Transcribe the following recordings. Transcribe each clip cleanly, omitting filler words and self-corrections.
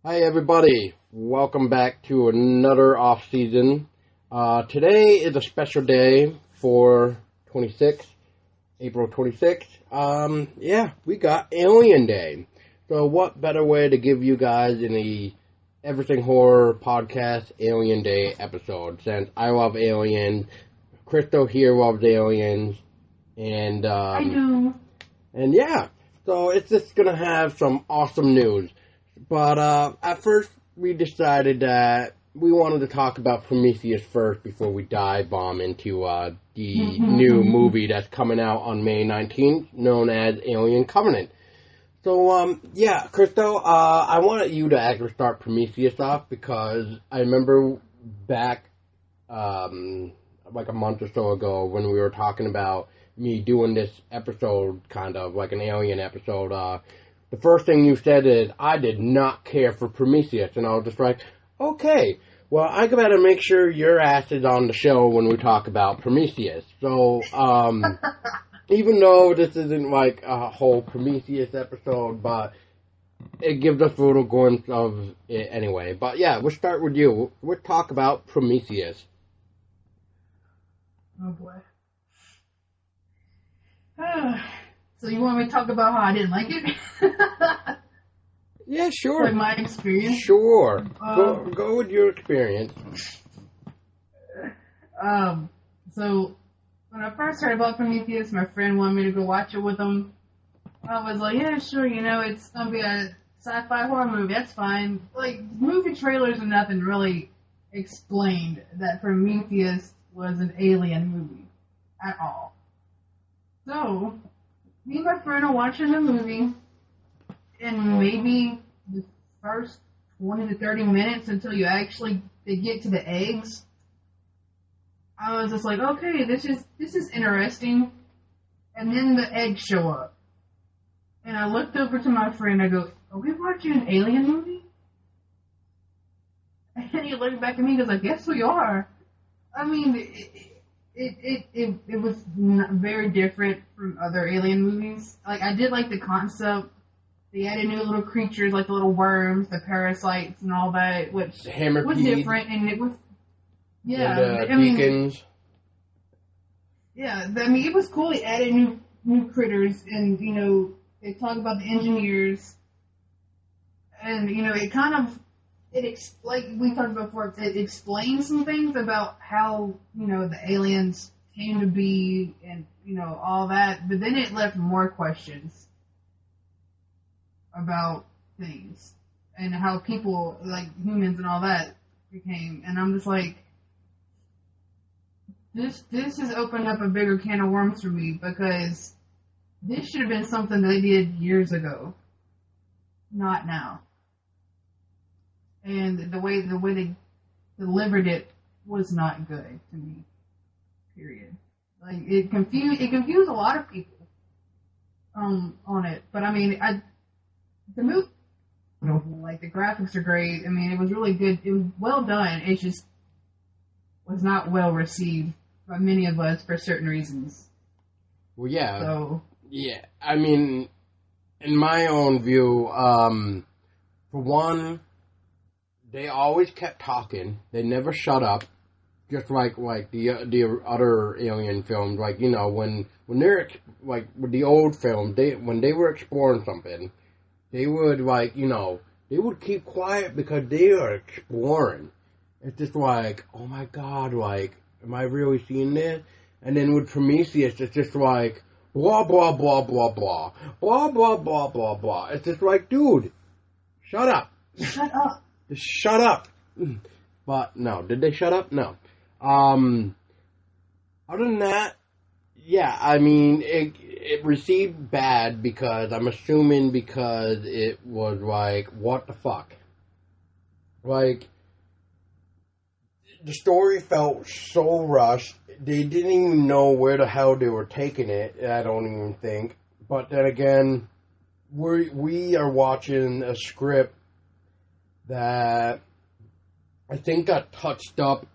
Hi everybody, welcome back to another off season. Today is a special day for April 26th. We got Alien Day. So what better way to give you guys in the Everything Horror Podcast Alien Day episode, since I love aliens, Chrystello here loves aliens, and I do. So it's just gonna have some awesome news. But at first, we decided that we wanted to talk about Prometheus first before we dive bomb into the new movie that's coming out on May 19th, known as Alien Covenant. So, Chrystello, I wanted you to actually start Prometheus off because I remember back like a month or so ago when we were talking about me doing this episode, kind of like an alien episode. The first thing you said is, I did not care for Prometheus. And I was just like, okay, well, I gotta make sure your ass is on the show when we talk about Prometheus. So, even though this isn't like a whole Prometheus episode, but it gives us a little glimpse of it anyway. But yeah, we'll start with you. We'll talk about Prometheus. Oh boy. So you want me to talk about how I didn't like it? Yeah, sure. Like my experience? Sure. Go with your experience. So when I first heard about Prometheus, my friend wanted me to go watch it with him. I was like, yeah, sure, it's gonna be a sci-fi horror movie, that's fine. Like, movie trailers and nothing really explained that Prometheus was an alien movie at all. So, me and my friend are watching the movie, and maybe the first 20 to 30 minutes until they get to the eggs, I was just like, okay, this is interesting. And then the eggs show up. And I looked over to my friend, I go, are we watching an alien movie? And he looked back at me and goes, I guess we are. I mean, it was very different from other alien movies. Like, I did like the concept. They added new little creatures like the little worms, the parasites, and all that, which was different. And it was, beacons. It was cool. They added new critters, and they talk about the engineers, and it kind of like we talked about before, it explains some things about how, the aliens came to be and, all that, but then it left more questions about things and how people, like humans and all that, became, and I'm just like, this has opened up a bigger can of worms for me, because this should have been something they did years ago, not now. And the way they delivered it was not good to me. Period. Like, it confused a lot of people on it. But I mean, the movie, like, the graphics are great. I mean, it was really good. It was well done. It just was not well received by many of us for certain reasons. Well, yeah. So, yeah, I mean, in my own view, for one, they always kept talking. They never shut up. Just like the other alien films, like, when they're like with the old films, when they were exploring something, they would they would keep quiet because they are exploring. It's just like, oh my god, like, am I really seeing this? And then with Prometheus, it's just like blah blah blah blah blah blah blah blah blah blah. It's just like, dude, shut up. Shut up. Just shut up. But no, did they shut up? No. Other than that, yeah, I mean, it received bad because I'm assuming because it was like, what the fuck? Like, the story felt so rushed. They didn't even know where the hell they were taking it, I don't even think. But then again, we are watching a script that I think got touched up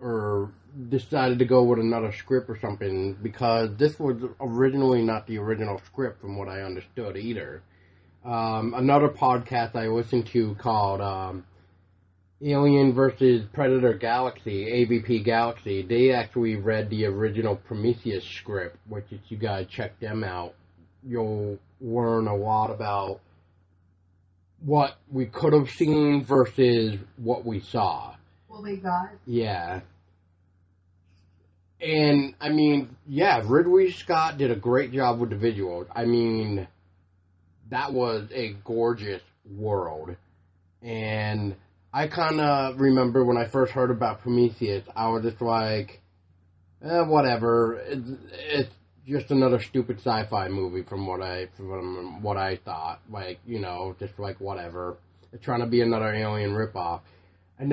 or decided to go with another script or something, because this was originally not the original script from what I understood either. another podcast I listened to called Alien versus Predator Galaxy, AVP Galaxy. They actually read the original Prometheus script, which if you guys check them out, you'll learn a lot about what we could have seen versus what we saw. What we got. Yeah. And, I mean, yeah, Ridley Scott did a great job with the visuals. I mean, that was a gorgeous world. And I kind of remember when I first heard about Prometheus, I was just like, whatever. It's just another stupid sci-fi movie from what I thought. Like, you know, just like whatever. It's trying to be another Alien ripoff. And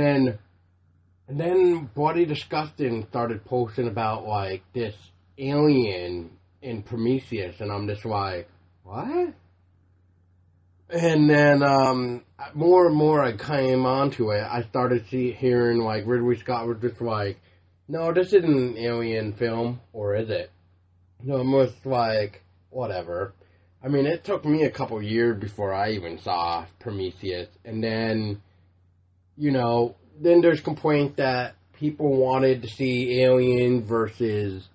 then Bloody Disgusting started posting about, like, this alien in Prometheus, and I'm just like, what? And then, more and more I came onto it, I started hearing, like, Ridley Scott was just like, no, this isn't an alien film, or is it? No, I'm just like, whatever. I mean, it took me a couple years before I even saw Prometheus, and then, you know, then there's complaint that people wanted to see Alien versus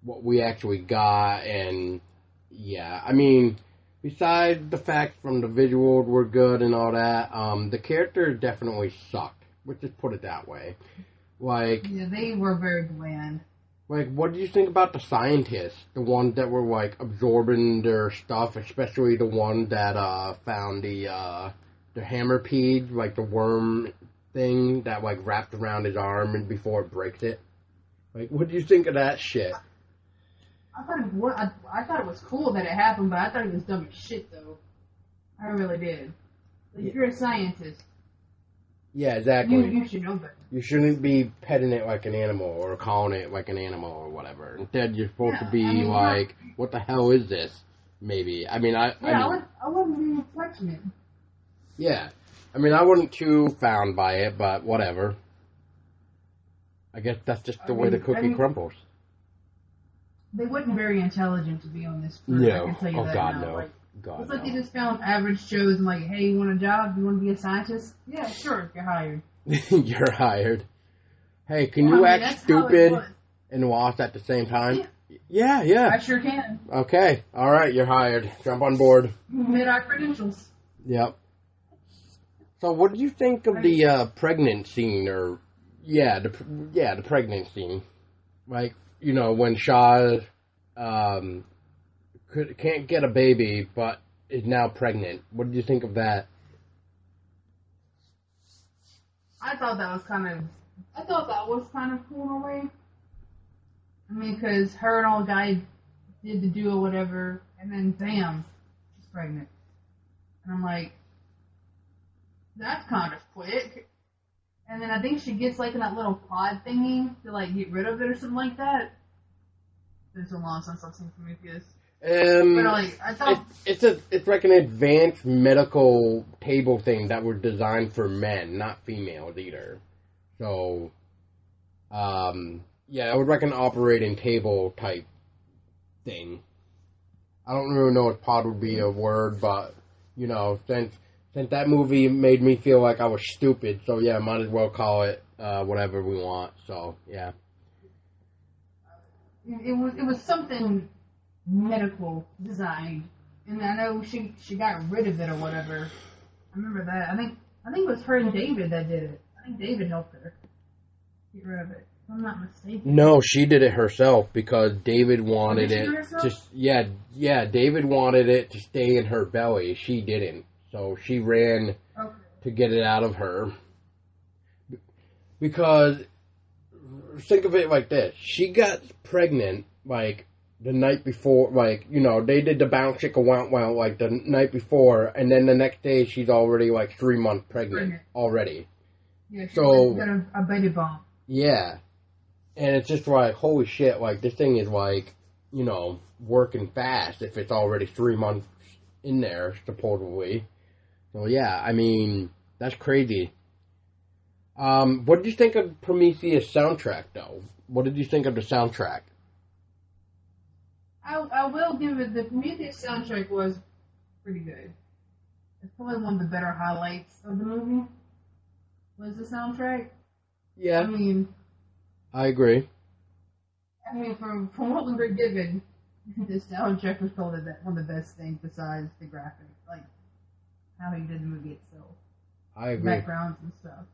what we actually got, and yeah, I mean, besides the fact from the visuals were good and all that, the characters definitely sucked. Let's just put it that way. Like, yeah, they were very bland. Like, what do you think about the scientists? The ones that were, like, absorbing their stuff, especially the one that found the hammerpede, like the worm thing that, like, wrapped around his arm and before it breaks it. Like, what do you think of that shit? I thought it was cool that it happened, but I thought it was dumb as shit, though. I really did. Like, if you're a scientist, yeah, exactly. You should know better. You shouldn't be petting it like an animal or calling it like an animal or whatever. Instead, you're supposed to be like, what the hell is this? Maybe. I mean, I wouldn't be touching it. Yeah. I mean, I wasn't too found by it, but whatever. I guess that's just the way the cookie crumbles. They wasn't very intelligent to be on this fruit. No. I can tell you that God, now. no. Like, God, it's like no. they just found average Joes and like, hey, you want a job? You want to be a scientist? Yeah, sure, you're hired. You're hired. Hey, can you act stupid and lost at the same time? Yeah. I sure can. Okay. All right, you're hired. Jump on board. Made our credentials. Yep. So, what do you think of the pregnant scene, or the pregnant scene? Like, you know, when Shaw can't get a baby, but is now pregnant. What did you think of that? I thought that was kind of cool in a way. I mean, because her and all the guy did the do or whatever, and then bam, she's pregnant. And I'm like, that's kind of quick. And then I think she gets like in that little pod thingy to like get rid of it or something like that. It's been so long since I've seen Prometheus. But like, I thought it's like an advanced medical table thing that was designed for men, not females either. So, it was like an operating table type thing. I don't really know if pod would be a word, but you know, since that movie made me feel like I was stupid, so yeah, might as well call it whatever we want. So yeah, it was something medical design, and I know she got rid of it or whatever. I remember that. I think it was her and David that did it. I think David helped her get rid of it, if I'm not mistaken. No, she did it herself because David wanted it to. David wanted it to stay in her belly. She didn't, so she ran to get it out of her. Because think of it like this: she got pregnant like the night before, like, you know, they did the bounce chicka wow like the night before, and then the next day she's already like 3 months pregnant already. Yeah, she got a baby bump. Yeah. And it's just like, holy shit, like this thing is like, you know, working fast if it's already 3 months in there, supposedly. So yeah, I mean, that's crazy. What did you think of Prometheus soundtrack though? What did you think of the soundtrack? I will give it, the Prometheus soundtrack was pretty good. It's probably one of the better highlights of the movie. Was the soundtrack? Yeah, I mean, I agree. from what we were given, the soundtrack was probably one of the best things besides the graphics, like how he did the movie itself, I agree. backgrounds and stuff.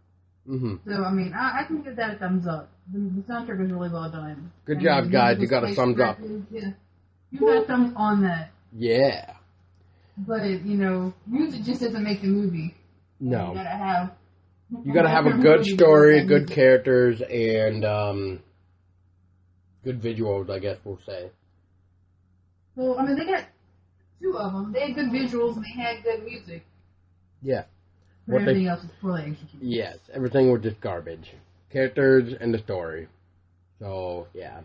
Mm-hmm. So I can give that a thumbs up. The soundtrack was really well done. Good job, guys. You got a thumbs up. Yeah, you got a thumbs on that. Yeah. But music just doesn't make the movie. No. You gotta have a good story, good characters, and good visuals, I guess we'll say. Well, they got two of them. They had good visuals and they had good music. Yeah. But everything else is poorly executed. Yes, everything was just garbage. Characters and the story. So, yeah.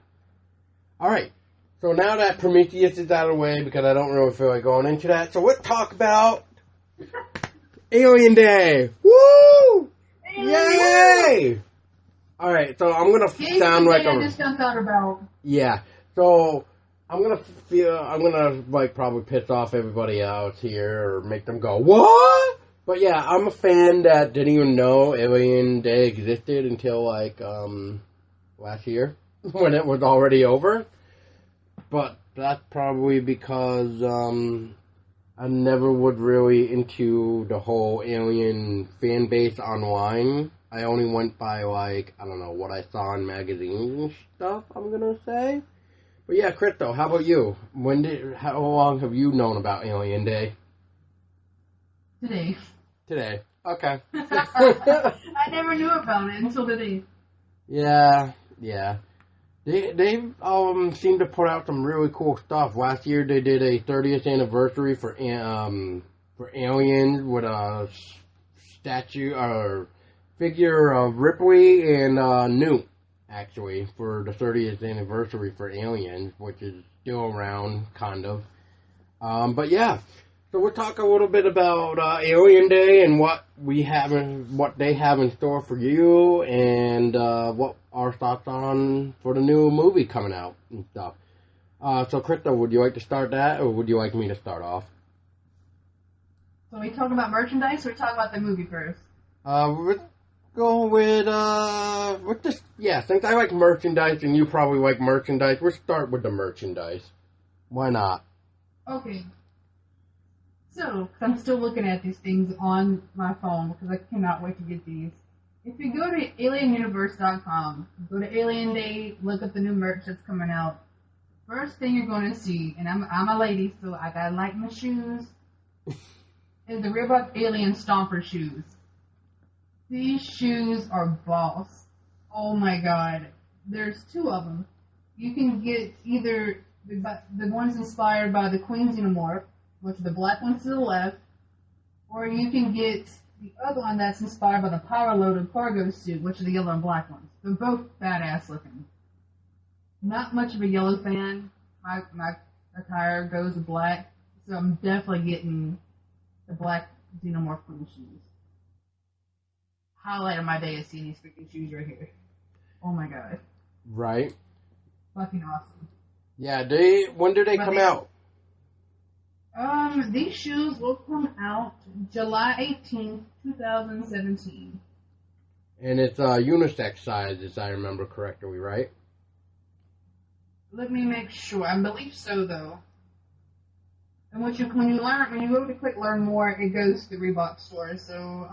Alright. So now that Prometheus is out of the way, because I don't really feel like going into that, so let's talk about Alien Day! Woo! Yay! Alright, so I'm gonna sound like I just thought about. Yeah, so I'm gonna like probably piss off everybody else here or make them go, what? But yeah, I'm a fan that didn't even know Alien Day existed until like last year when it was already over. But that's probably because I never was really into the whole Alien fan base online. I only went by, like, I don't know, what I saw in magazines and stuff, I'm gonna say. But yeah, Chrystello, how about you? How long have you known about Alien Day? Today. Okay. I never knew about it until today. Yeah. They seem to put out some really cool stuff. Last year they did a 30th anniversary for Aliens with a statue or figure of Ripley and Newt, actually, for the 30th anniversary for Aliens, which is still around, kind of. But yeah, so we'll talk a little bit about Alien Day and what they have in store for you, and what our thoughts on for the new movie coming out and stuff. So, Chrystello, would you like to start that, or would you like me to start off? So we talk about merchandise, or we talk about the movie first? Let's go with this. Yeah, since I like merchandise and you probably like merchandise, we'll start with the merchandise. Why not? Okay. So, I'm still looking at these things on my phone because I cannot wait to get these. If you go to alienuniverse.com, go to Alien Day, look up the new merch that's coming out. First thing you're going to see, and I'm a lady, so I gotta like my shoes, is the Reebok Alien Stomper shoes. These shoes are boss. Oh my god. There's two of them. You can get either the ones inspired by the Queen Xenomorph, which are the black ones to the left, or you can get the other one that's inspired by the power-loaded cargo suit, which are the yellow and black ones. They're both badass looking. Not much of a yellow fan. My attire goes with black, so I'm definitely getting the black Xenomorph Queen shoes. Highlight of my day is seeing these freaking shoes right here. Oh my god. Right. Fucking awesome. Yeah, when do they come out? These shoes will come out July 18th, 2017. And it's unisex size, as I remember correctly, right? Let me make sure. I believe so, though. And when you go to click learn more, it goes to the Reebok store. So,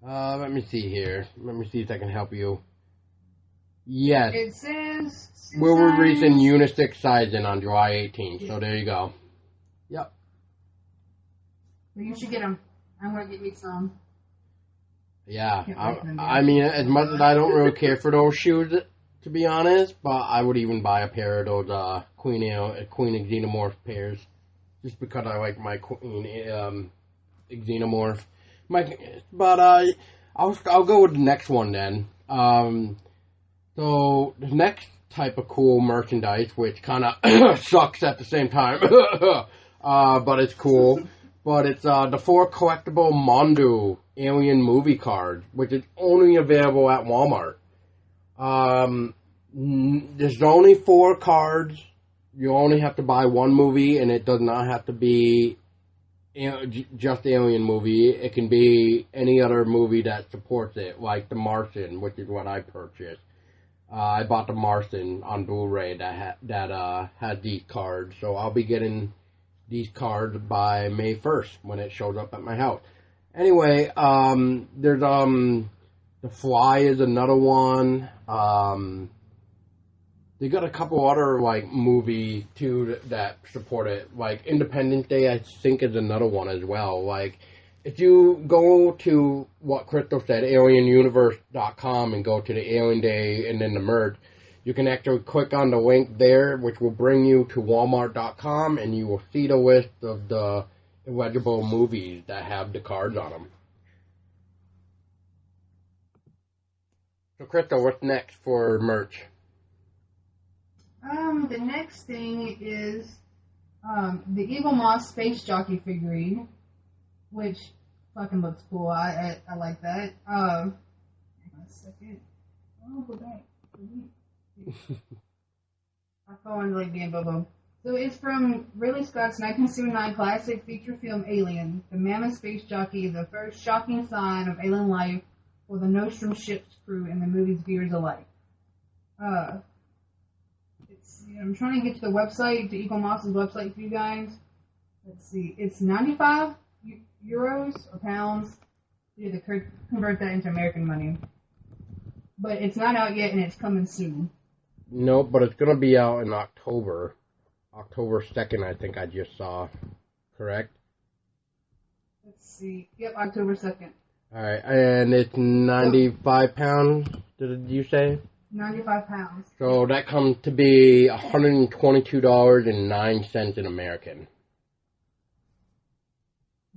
let me see here. Let me see if I can help you. Yes. It says we're releasing unisex sizing on July 18th. So there you go. Yep. Well, you should get them. I'm gonna get me some. Yeah. I mean, as much as I don't really care for those shoes, to be honest, but I would even buy a pair of those Queen Xenomorph pairs, just because I like my Queen Xenomorph. But I'll go with the next one then. So the next type of cool merchandise, which kind of sucks at the same time, but it's cool. But it's the 4 collectible Mondu Alien movie cards, which is only available at Walmart. There's only 4 cards. You only have to buy one movie, and it does not have to be just Alien movie. It can be any other movie that supports it, like The Martian, which is what I purchased. I bought The Martian on Blu-ray that had these cards, so I'll be getting these cards by May 1st when it shows up at my house. Anyway, there's The Fly is another one. They got a couple other like movies too that support it. Like Independence Day, I think, is another one as well. Like if you go to what Chrystello said, alienuniverse.com, and go to the Alien Day and then the merch, you can actually click on the link there, which will bring you to walmart.com, and you will see the list of the eligible movies that have the cards on them. So, Chrystello, what's next for merch? The next thing is the Eagle Moss Space Jockey figurine, which fucking looks cool. I like that. Hang on a second. Oh, go back. I fell into like being Bobo. So it's from Ridley Scott's 1979 classic feature film Alien, the mammoth space jockey, the first shocking sign of alien life for the Nostrum ship's crew and the movie's viewers alike. I'm trying to get to the website, to Eagle Moss's website for you guys. Let's see. It's 95 euros or pounds. You have to convert that into American money. But it's not out yet, and it's coming soon. No, but it's going to be out in October. October 2nd, I think I just saw. Correct? Let's see. Yep, October 2nd. Alright, and it's 95 pounds, did you say? 95 pounds. So that comes to be $122.09 in American.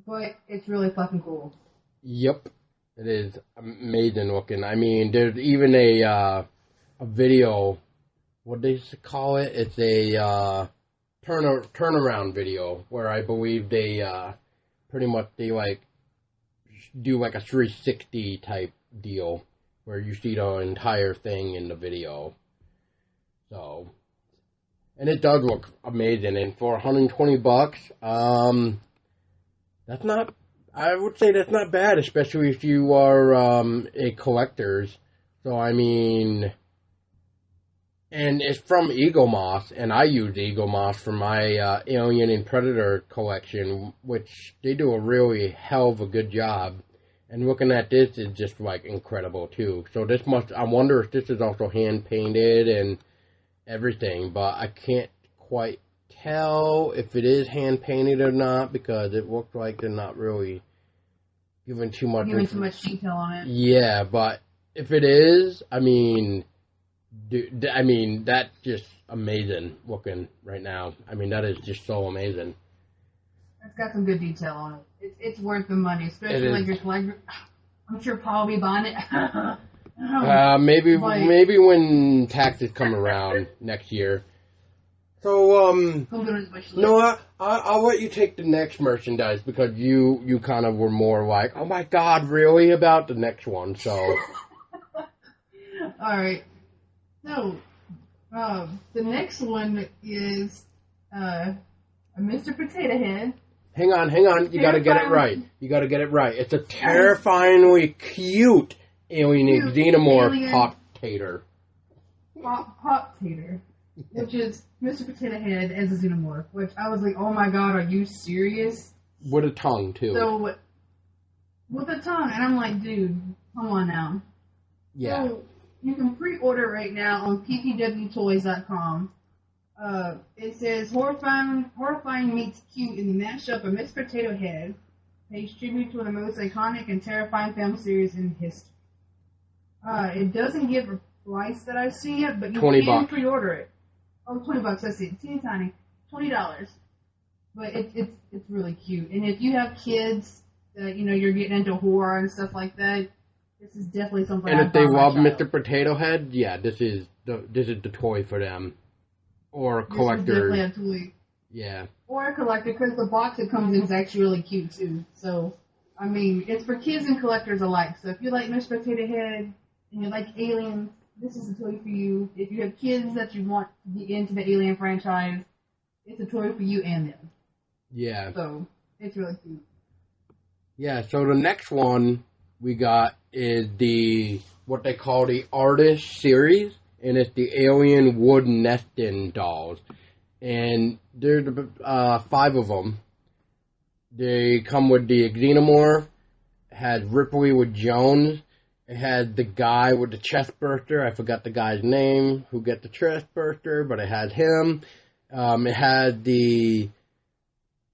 But it's really fucking cool. Yep. It is amazing looking. I mean, there's even a video, what do they call it? It's a turnaround video where I believe they pretty much do like a 360 type deal where you see the entire thing in the video. So, and it does look amazing. And for $120, that's not, I would say that's not bad, especially if you are a collector. So, I mean, and it's from Eagle Moss, and I use Eagle Moss for my Alien and Predator collection, which they do a really hell of a good job. And looking at this is just like incredible too. So this I wonder if this is also hand painted and everything, but I can't quite tell if it is hand painted or not because it looks like they're not really giving too much detail on it. Yeah, but if it is, I mean, that's just amazing looking right now. I mean, that is just so amazing. It's got some good detail on it. It's worth the money, especially like your collector. I'm sure Paul will be buying it. Maybe when taxes come around next year. So no, I'll let you take the next merchandise because you kind of were more like, oh my god, really about the next one. So all right. So the next one is a Mr. Potato Head. Hang on. You gotta get it right. It's a terrifyingly cute alien xenomorph pop-tater. Pop-tater. Which is Mr. Potato Head as a xenomorph. Which I was like, oh my god, are you serious? With a tongue, too. So, with a tongue. And I'm like, dude, come on now. Yeah. So, you can pre-order right now on ppwtoys.com. It says horrifying meets cute in the mashup of Miss Potato Head, pays tribute to the most iconic and terrifying film series in history. It doesn't give a price that I see yet, but you can pre-order it. Oh, $20, I see it. Teeny tiny. $20. But it's really cute. And if you have kids that, you're getting into horror and stuff like that, this is definitely something. And if they love Mr. Potato Head, yeah, this is the toy for them. Or a collector. Definitely a toy. Yeah. Or a collector, because the box it comes in is actually really cute, too. So, I mean, it's for kids and collectors alike. So if you like Mr. Potato Head and you like aliens, this is a toy for you. If you have kids that you want to get into the Alien franchise, it's a toy for you and them. Yeah. So, It's really cute. Yeah, so the next one we got is what they call the Artist series, and it's the Alien Wood Nesting dolls. And there's 5 of them. They come with the Xenomorph, it has Ripley with Jones, it has the guy with the chest burster, I forgot the guy's name, who gets the chest burster, but it has him. It has the,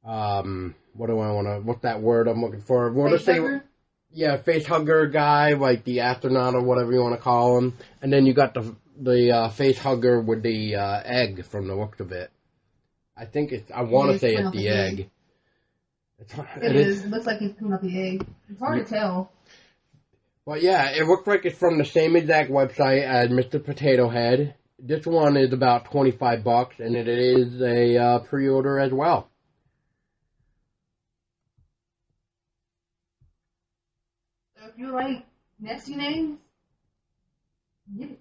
what's that word I'm looking for? Yeah, face hugger guy, like the astronaut or whatever you want to call him. And then you got the face hugger with the egg from the looks of it. I want to say it's the egg. It is. It looks like he's picking up the egg. It's hard to tell. Well, yeah, it looks like it's from the same exact website as Mr. Potato Head. This one is about $25, and it is a pre-order as well. So if you like nesty names, get it.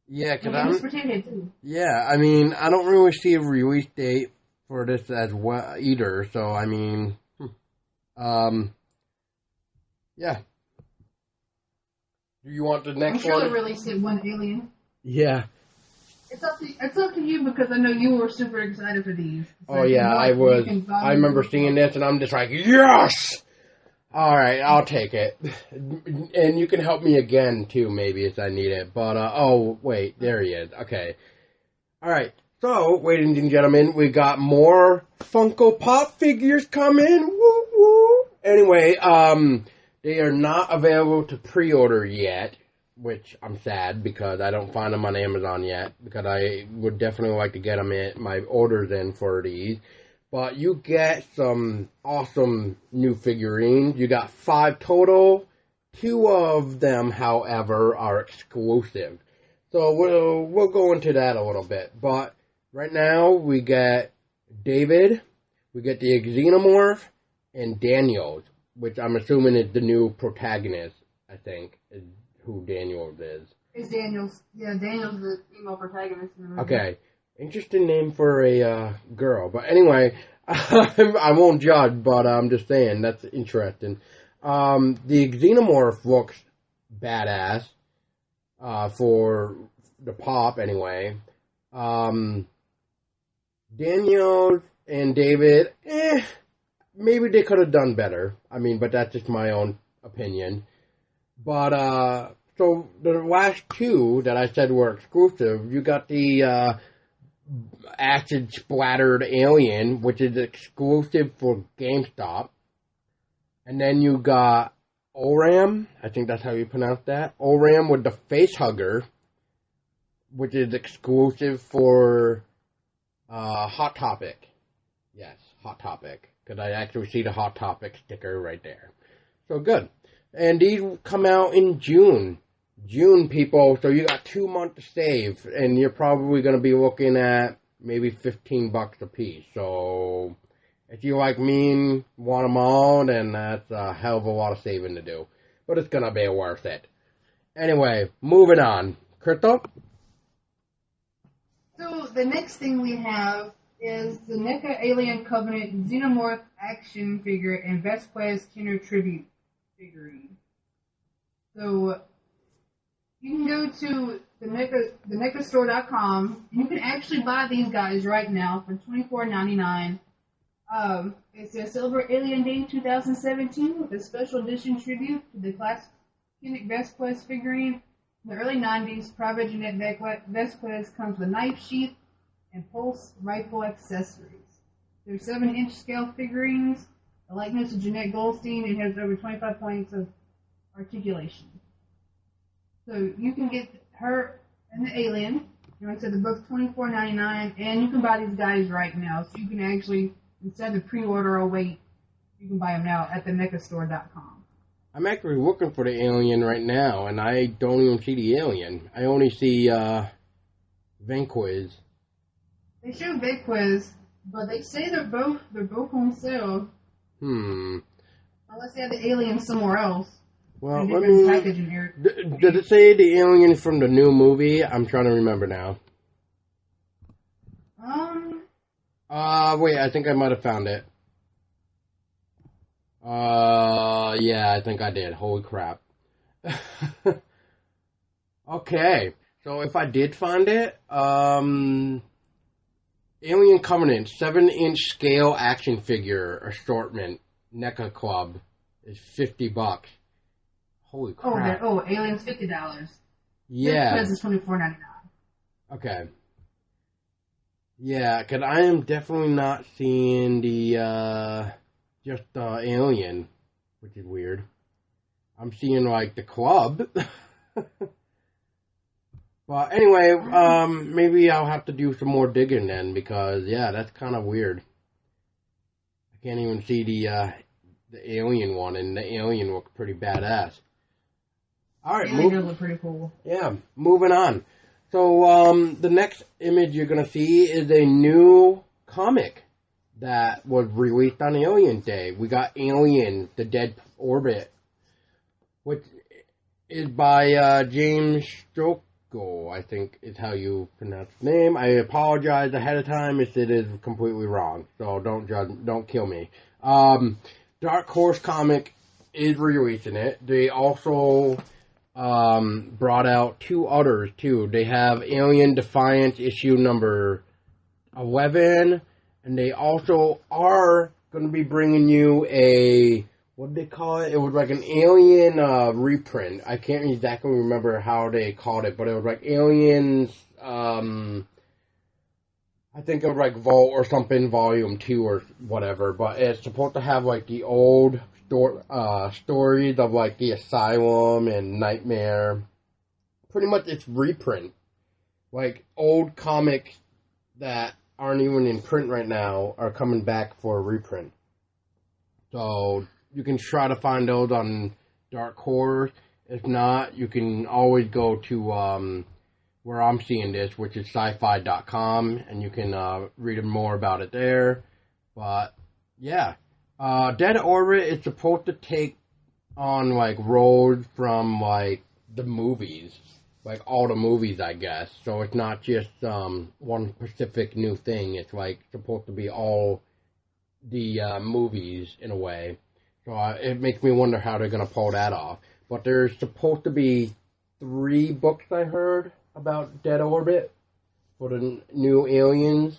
Yeah, because I mean, I don't really see a release date for this as well either. So I mean, yeah. Do you want the next one? I'm sure they released it when Alien. Yeah. It's up to you because I know you were super excited for these. Oh yeah, I was. I remember seeing this and I'm just like, yes. All right, I'll take it. And you can help me again, too, maybe, if I need it. But, oh, wait, there he is. Okay. All right, so, ladies and gentlemen, we got more Funko Pop figures coming. Woo, woo. Anyway, they are not available to pre-order yet, which I'm sad because I don't find them on Amazon yet, because I would definitely like to get them my orders in for these. But you get some awesome new figurines. You got 5 total. 2 of them, however, are exclusive. So we'll go into that a little bit. But right now we get David, we get the Xenomorph, and Daniels, which I'm assuming is the new protagonist, I think, is who Daniels is. It's Daniels. Yeah, Daniels is the female protagonist in the movie. Okay. Interesting name for a girl. But anyway, I won't judge, but I'm just saying, that's interesting. The Xenomorph looks badass, for the pop anyway. Daniel and David, maybe they could have done better. I mean, but that's just my own opinion. But, so the last 2 that I said were exclusive, you got the, acid splattered alien, which is exclusive for GameStop. And then you got Oram, I think that's how you pronounce that. Oram with the face hugger, which is exclusive for Hot Topic. Yes, Hot Topic, because I actually see the Hot Topic sticker right there. So good. And these come out in June. June, people, so you got 2 months to save, and you're probably going to be looking at maybe $15 a piece. So if you like me and want them all, then that's a hell of a lot of saving to do. But it's going to be worth it. Anyway, moving on. Chrystello? So the next thing we have is the NECA Alien Covenant Xenomorph action figure and Vasquez Kenner tribute figurine. So you can go to the NECAstore.com. You can actually buy these guys right now for $24.99. It's a Silver Alien Day 2017 with a special edition tribute to the classic Vasquez figurine. In the early 90s, Private Jeanette Vasquez comes with a knife sheath and pulse rifle accessories. They're 7-inch scale figurines. The likeness of Jeanette Goldstein and has over 25 points of articulation. So you can get her and the alien. Like I said, they're both $24.99, and you can buy these guys right now. So you can actually, instead of pre-order or wait, you can buy them now at thenecastore.com. I'm actually looking for the alien right now, and I don't even see the alien. I only see Vanquiz. They show Vanquiz, but they say they're both on sale. Unless they have the alien somewhere else. Well, let me... Did it say the alien from the new movie? I'm trying to remember now. Wait, I think I might have found it. Yeah, I think I did. Holy crap. Okay, so if I did find it, Alien Covenant 7-inch scale action figure assortment NECA Club is $50. Holy crap. Alien's $50. Yeah. This is $24.99. Okay. Yeah, because I am definitely not seeing the, just Alien, which is weird. I'm seeing, like, the club. But anyway, maybe I'll have to do some more digging then, because, yeah, that's kind of weird. I can't even see the Alien one, and the Alien looks pretty badass. Alright, Alien does look pretty cool. Yeah, moving on. So, the next image you're going to see is a new comic that was released on Alien Day. We got Alien, The Dead Orbit, which is by James Strockel, I think is how you pronounce his name. I apologize ahead of time if it is completely wrong, so don't kill me. Dark Horse Comic is releasing it. They also brought out two others too. They have Alien Defiance issue number 11, and they also are going to be bringing you a, what did they call it? It was like an Alien reprint. I can't exactly remember how they called it, but it was like Aliens, I think it was like Vault or something, Volume 2 or whatever, but it's supposed to have like the old stories of like the Asylum and Nightmare. Pretty much it's reprint. Like old comics that aren't even in print right now are coming back for a reprint. So you can try to find those on Dark Horse. If not, you can always go to where I'm seeing this, which is sci-fi.com, and you can read more about it there. But yeah. Dead Orbit is supposed to take on, like, roles from, like, the movies. Like, all the movies, I guess. So it's not just one specific new thing. It's, like, supposed to be all the movies, in a way. So it makes me wonder how they're going to pull that off. But there's supposed to be 3 books, I heard, about Dead Orbit for the new Aliens.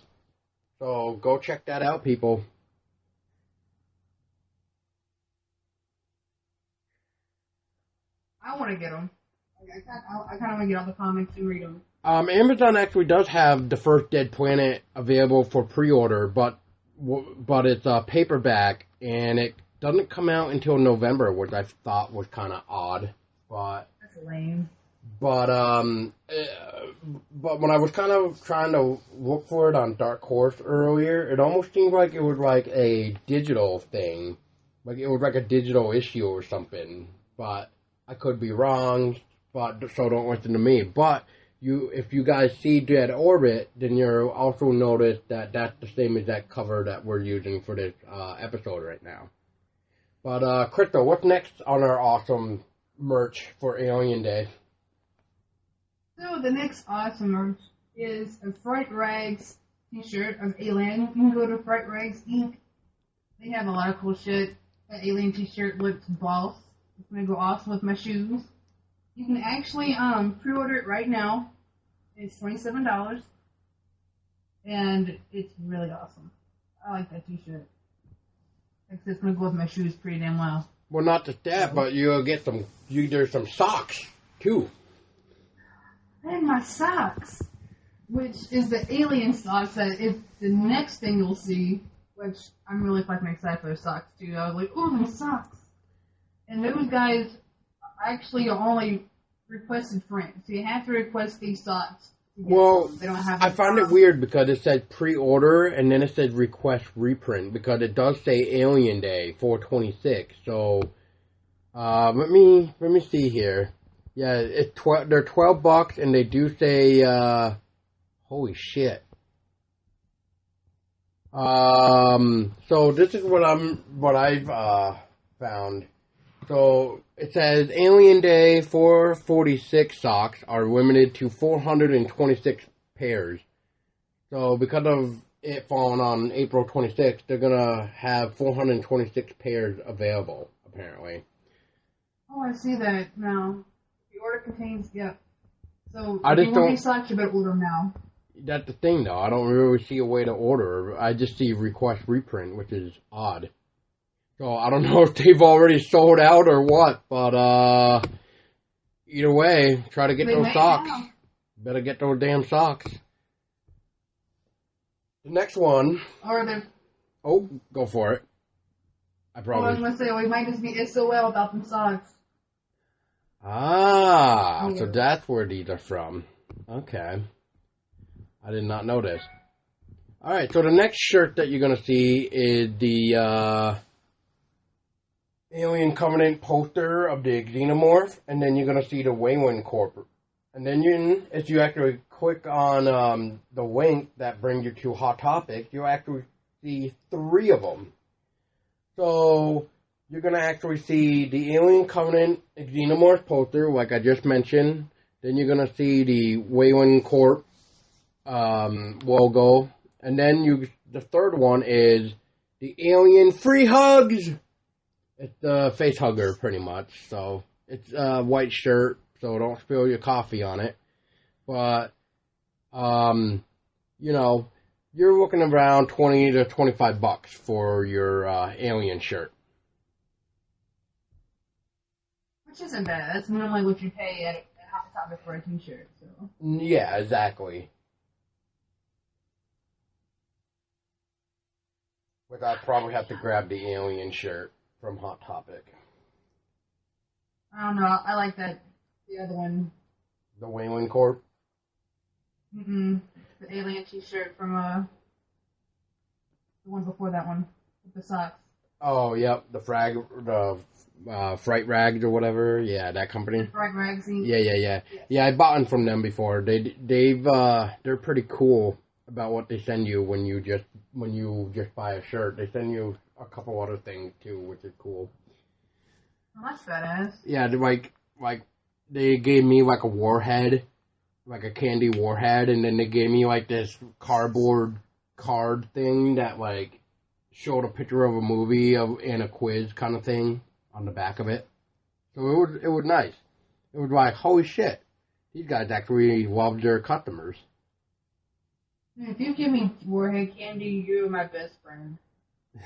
So go check that out, people. I want to get them. I kind of want to get all the comics and read them. Amazon actually does have The First Dead Planet available for pre-order, but it's a paperback, and it doesn't come out until November, which I thought was kind of odd. But that's lame. But when I was kind of trying to look for it on Dark Horse earlier, it almost seemed like it was like a digital thing, like it was like a digital issue or something. But I could be wrong, but so don't listen to me. But if you guys see Dead Orbit, then you'll also notice that that's the same exact cover that we're using for this episode right now. But Chrystello, what's next on our awesome merch for Alien Day? So the next awesome merch is a Fright Rags t-shirt of Alien. You can go to Fright Rags Inc. They have a lot of cool shit. That Alien t-shirt looks boss. It's gonna go awesome with my shoes. You can actually pre-order it right now. It's $27, and it's really awesome. I like that t-shirt. It's gonna go with my shoes pretty damn well. Well, not just that, but you'll get there's some socks too. And my socks, which is the Alien socks that is the next thing you'll see, which I'm really fucking excited for the socks too. I was like, ooh, my socks. And those guys actually are only requested friends. So you have to request these socks. Well, they don't have I found it weird because it said pre-order and then it said request reprint because it does say Alien Day 4/26. So let me see here. Yeah, they're $12 and they do say holy shit. So this is what I've found. So it says Alien Day 4/46 socks are limited to 426 pairs. So because of it falling on April 26th, they're going to have 426 pairs available, apparently. Oh, I see that now. The order contains, yeah. So, I if just you want these socks, you better order them now. That's the thing, though. I don't really see a way to order. I just see request reprint, which is odd. So, I don't know if they've already sold out or what, but, either way, try to get those socks. Now. Better get those damn socks. The next one. Or they're... Oh, go for it. I was going to say, we might just be SOL without them socks. Ah, so that's where these are from. Okay. I did not know this. Alright, so the next shirt that you're going to see is the Alien Covenant poster of the Xenomorph, and then you're going to see the Wayland Corp. And then as you actually click on the link that brings you to Hot Topic, you actually see 3 of them. So you're going to actually see the Alien Covenant Xenomorph poster, like I just mentioned. Then you're going to see the Wayland Corp logo. And then the third one is the Alien Free Hugs. It's the face hugger, pretty much. So it's a white shirt, so don't spill your coffee on it. But, you know, you're looking around $20 to $25 for your Alien shirt. Which isn't bad. That's normally what you pay at Hot Topic for a t-shirt. So. Yeah, exactly. But I'd probably have to grab the Alien shirt from Hot Topic. I don't know. I like that. The other one. The Wayland Corp? The Alien t-shirt from the one before that one. With the socks. Oh, yep. The Fright Rags or whatever. Yeah, that company. Fright Rags. Yeah. Yeah, I bought one from them before. They're pretty cool about what they send you when you just buy a shirt. They send you a couple other things too, which is cool. Oh, that's badass. Yeah, like they gave me like a warhead, like a candy warhead, and then they gave me like this cardboard card thing that like showed a picture of a movie and a quiz kind of thing on the back of it. So it was nice. It was like, holy shit, these guys actually love their customers. If you give me warhead candy, you're my best friend.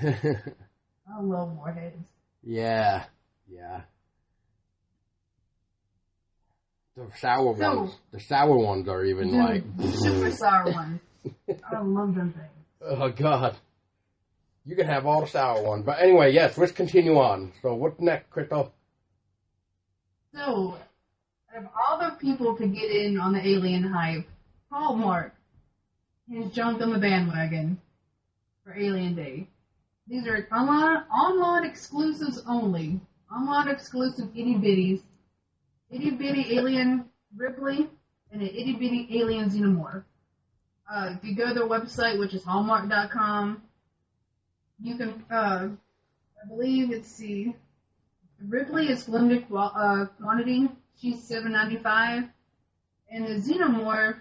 I love warheads. Yeah. The sour ones are even like super sour ones. I love them things. Oh God. You can have all the sour ones. But anyway, yes, let's continue on. So what's next, Crystal? So, out of all the people to get in on the Alien hype, Hallmark has jumped on the bandwagon for Alien Day. These are online exclusives only. Online exclusive itty bitties. Itty bitty alien Ripley and an itty bitty alien Xenomorph. If you go to their website, which is hallmark.com, you can, I believe Ripley is limited quantity. She's $7.95, and the Xenomorph,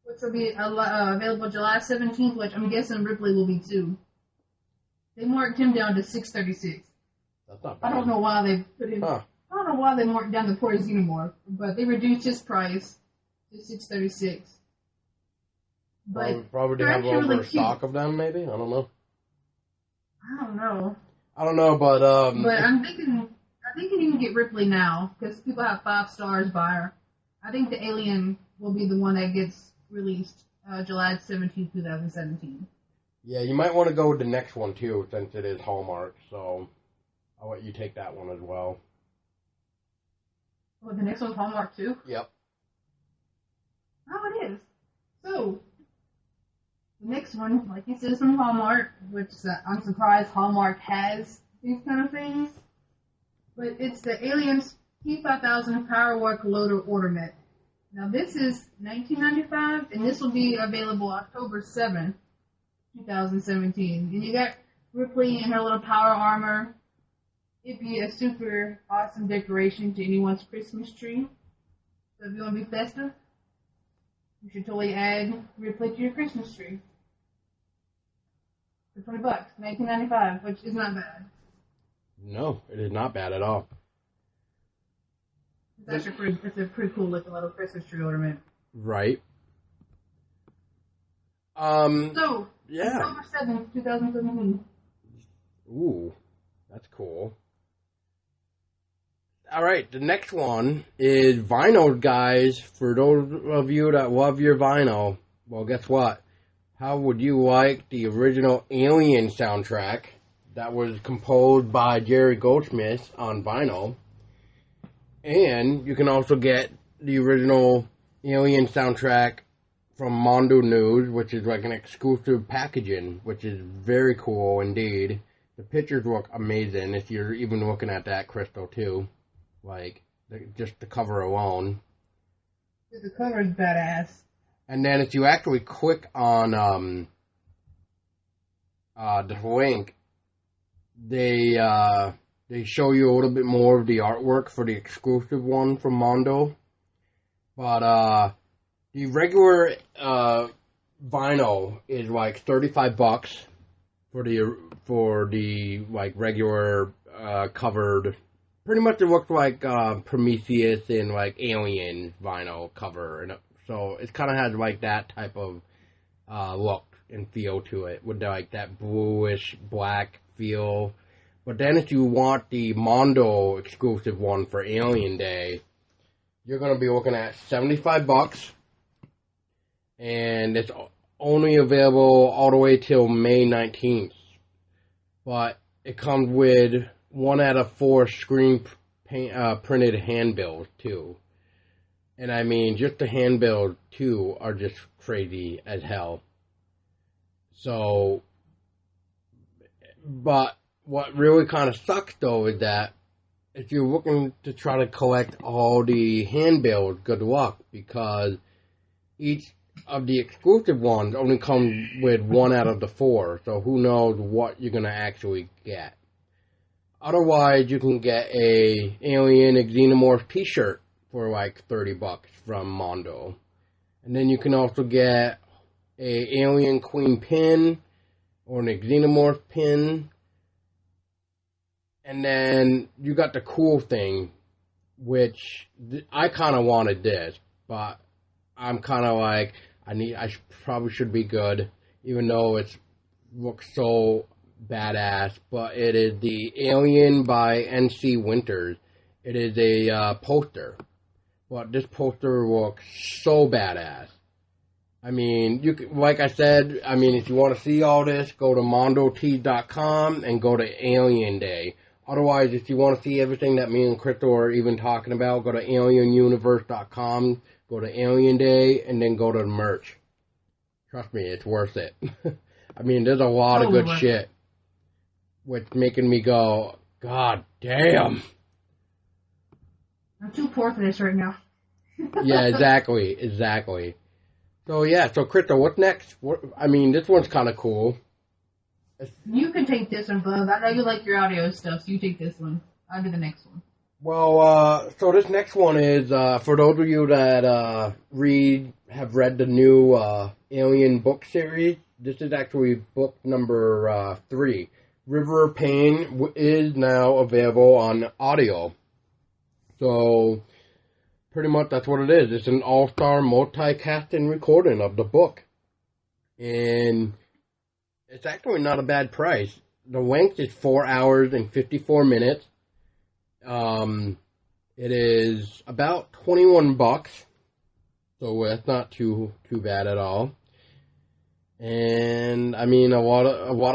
which will be available July 17th, which I'm guessing Ripley will be too. They marked him down to $6.36. That's not bad. I don't know why they put him. I don't know why they marked down the poor Xenomorph, but they reduced his price to $6.36. But probably to have over stock of them, maybe. I don't know. I don't know, but But I'm thinking you can get Ripley now because people have 5 stars by her. I think the Alien will be the one that gets released July 17, 2017. Yeah, you might want to go with the next one too, since it is Hallmark. So I'll let you take that one as well. Well, the next one's Hallmark too? Yep. Oh, it is. So, the next one, like you said, is from Hallmark, which I'm surprised Hallmark has these kind of things. But it's the Aliens P5000 Powerwork Loader Ornament. Now, this is $19.95, and this will be available October 7th, 2017. And you got Ripley in her little power armor. It'd be a super awesome decoration to anyone's Christmas tree. So if you want to be festive, you should totally add Ripley to your Christmas tree. for $20, $19.95, which is not bad. No, it is not bad at all. It's a pretty cool looking little Christmas tree ornament. Right. So, yeah. October 7th, 2017. Ooh, that's cool. All right, the next one is vinyl, guys. For those of you that love your vinyl, well, guess what? How would you like the original Alien soundtrack that was composed by Jerry Goldsmith on vinyl? And you can also get the original Alien soundtrack from Mondo News, which is like an exclusive packaging, which is very cool indeed. The pictures look amazing if you're even looking at that, Chrystello, too. Like, just the cover alone. The cover is badass. And then if you actually click on the link, they show you a little bit more of the artwork for the exclusive one from Mondo. But the regular vinyl is like $35 for the like regular covered. Pretty much it looks like Prometheus and like Alien vinyl cover, and so it kind of has like that type of look and feel to it, with like that bluish black feel. But then if you want the Mondo exclusive one for Alien Day, you're gonna be looking at $75, and it's only available all the way till May 19th. But it comes with 1 out of 4 screen printed handbills too. And I mean, just the handbills too are just crazy as hell. So, but what really kind of sucks though is that if you're looking to try to collect all the handbills, good luck, because each of the exclusive ones only come with 1 out of the 4. So who knows what you're gonna actually get. Otherwise, you can get a Alien Xenomorph t-shirt for like $30 from Mondo. And then you can also get a Alien Queen pin or an Xenomorph pin. And then you got the cool thing, which I kind of wanted this, but I'm kind of like, I probably should be good, even though it looks so badass. But it is the Alien by N.C. Winters. It is a poster, but this poster looks so badass. I mean, you can, like I said, I mean, if you want to see all this, go to mondot.com and go to Alien Day. Otherwise, if you want to see everything that me and Chrystello are even talking about, go to alienuniverse.com, go to Alien Day, and then go to the merch. Trust me, it's worth it. I mean, there's a lot of good shit, which making me go, God damn. I'm too poor for this right now. Yeah, exactly. So yeah, so Chrystello, what's next? I mean, this one's kind of cool. You can take this one, Bub. I know you like your audio stuff, so you take this one. I'll do the next one. Well, so this next one is, for those of you that have read the new Alien book series, this is actually book number 3. River of Pain is now available on audio. So, pretty much that's what it is. It's an all-star multi-casting recording of the book. And it's actually not a bad price. The length is 4 hours and 54 minutes. It is about $21, so that's not too bad at all. And I mean, a lot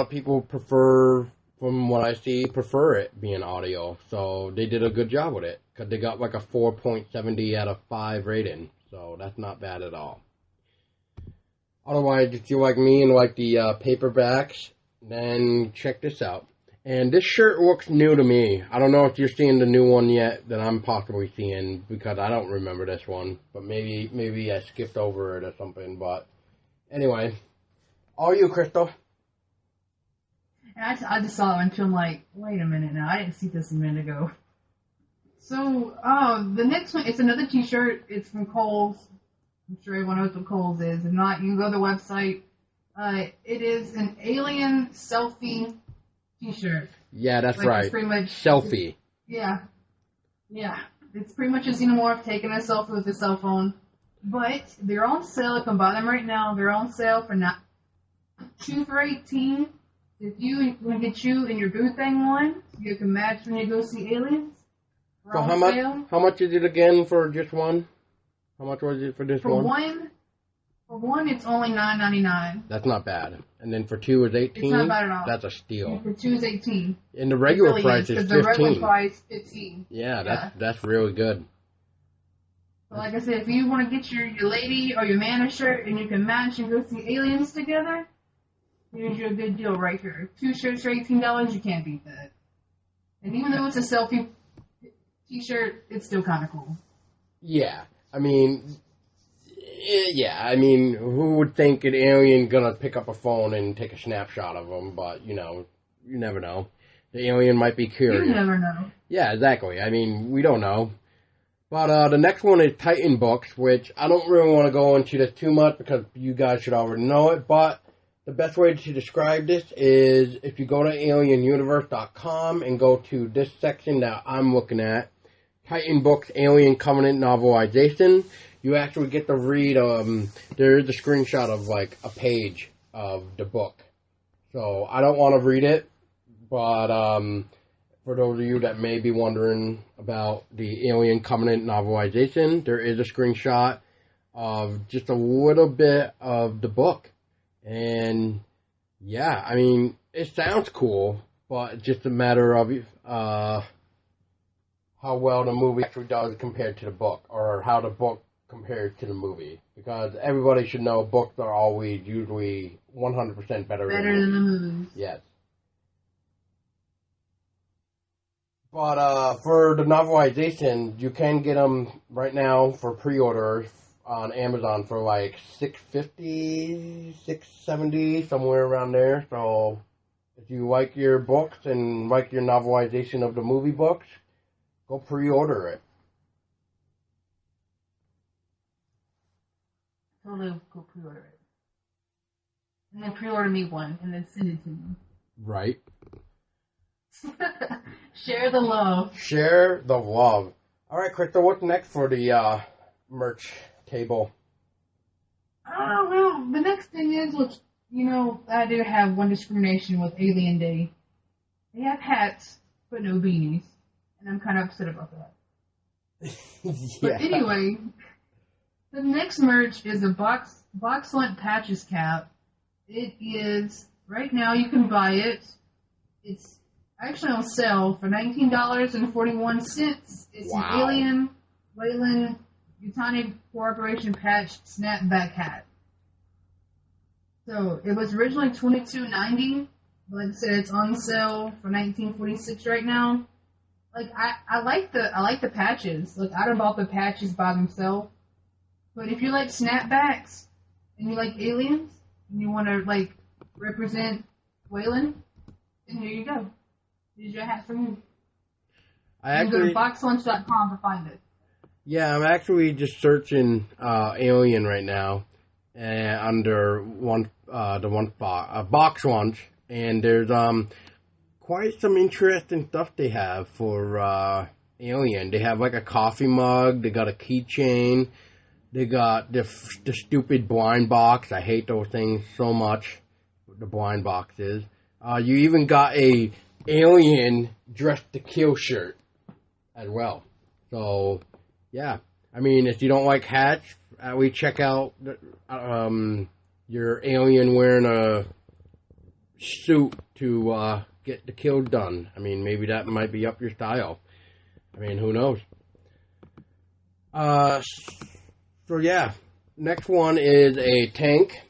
of people prefer, from what I see, prefer it being audio. So they did a good job with it, because they got like a 4.70 out of 5 rating. So that's not bad at all. Otherwise, if you like me and like the paperbacks, then check this out. And this shirt looks new to me. I don't know if you're seeing the new one yet that I'm possibly seeing, because I don't remember this one. But maybe I skipped over it or something. But anyway, all you, Chrystello. And I just saw it until I'm like, wait a minute now. I didn't see this a minute ago. So, the next one, it's another t-shirt. It's from Kohl's. I'm sure everyone knows what Kohl's is. If not, you can go to the website, It is an alien selfie T-shirt. Yeah, that's Like, right. It's pretty much Selfie. Yeah. It's pretty much a xenomorph taking a selfie with a cell phone. But they're on sale. You can buy them right now. They're on sale for $2 for $18. If you want to get you and your boo thing one, you can match when you go see aliens. So how much is it again for just one? How much was it for this one? For one, it's only $9.99. That's not bad. And then for two is 18. It's not bad at all. That's a steal. And for two is 18. And the regular really price is 15. The regular price 15. Yeah, that's really good. So like I said, if you want to get your lady or your man a shirt and you can match and go see aliens together, here's your good deal right here. 2 shirts for $18, you can't beat that. And even though it's a selfie T-shirt, it's still kind of cool. Yeah, I mean, who would think an alien gonna pick up a phone and take a snapshot of them? But, you never know. The alien might be curious. You never know. Yeah, exactly. I mean, we don't know. But the next one is Titan Books, which I don't really want to go into this too much because you guys should already know it. But the best way to describe this is if you go to alienuniverse.com and go to this section that I'm looking at, Titan Books Alien Covenant Novelization, you actually get to read, there is a screenshot of like a page of the book. So I don't want to read it, but for those of you that may be wondering about the Alien Covenant novelization, there is a screenshot of just a little bit of the book. And, yeah, I mean, it sounds cool, but it's just a matter of how well the movie actually does compared to the book, or how the book compares to the movie. Because everybody should know books are always usually 100% better than the movies. Yes. But for the novelization, you can get them right now for pre-order on Amazon for like $6.50, $6.70, somewhere around there. So if you like your books and like your novelization of the movie books, go pre-order it. Totally go pre-order it. And then pre-order me one and then send it to me. Right. Share the love. Share the love. All right, Chrystello, what's next for the merch table? Oh, well, the next thing is, which, I do have one discrimination with Alien Day. They have hats, but no beanies. And I'm kind of upset about that. Yeah. But anyway, the next merch is a box lunch patches cap. It is, right now you can buy it. It's actually on sale for $19.41. It's an Alien Weyland Yutani Corporation patch snapback hat. So it was originally $22.90, but like I said, it's on sale for $19.46 right now. Like I like the patches. Like I'd have bought the patches by themselves. But if you like snapbacks and you like aliens and you want to like represent Weyland, then here you go. Here's your hat for you. You go to boxlunch.com to find it. Yeah, I'm actually just searching Alien right now under box lunch, and there's quite some interesting stuff they have for Alien. They have like a coffee mug, they got a keychain, they got the stupid blind box. I hate those things so much, the blind boxes. You even got a Alien Dressed to Kill shirt as well. So, yeah. I mean, if you don't like hats, we check out your alien wearing a suit to get the kill done. I mean, maybe that might be up your style. I mean, who knows? So, yeah. Next one is a tank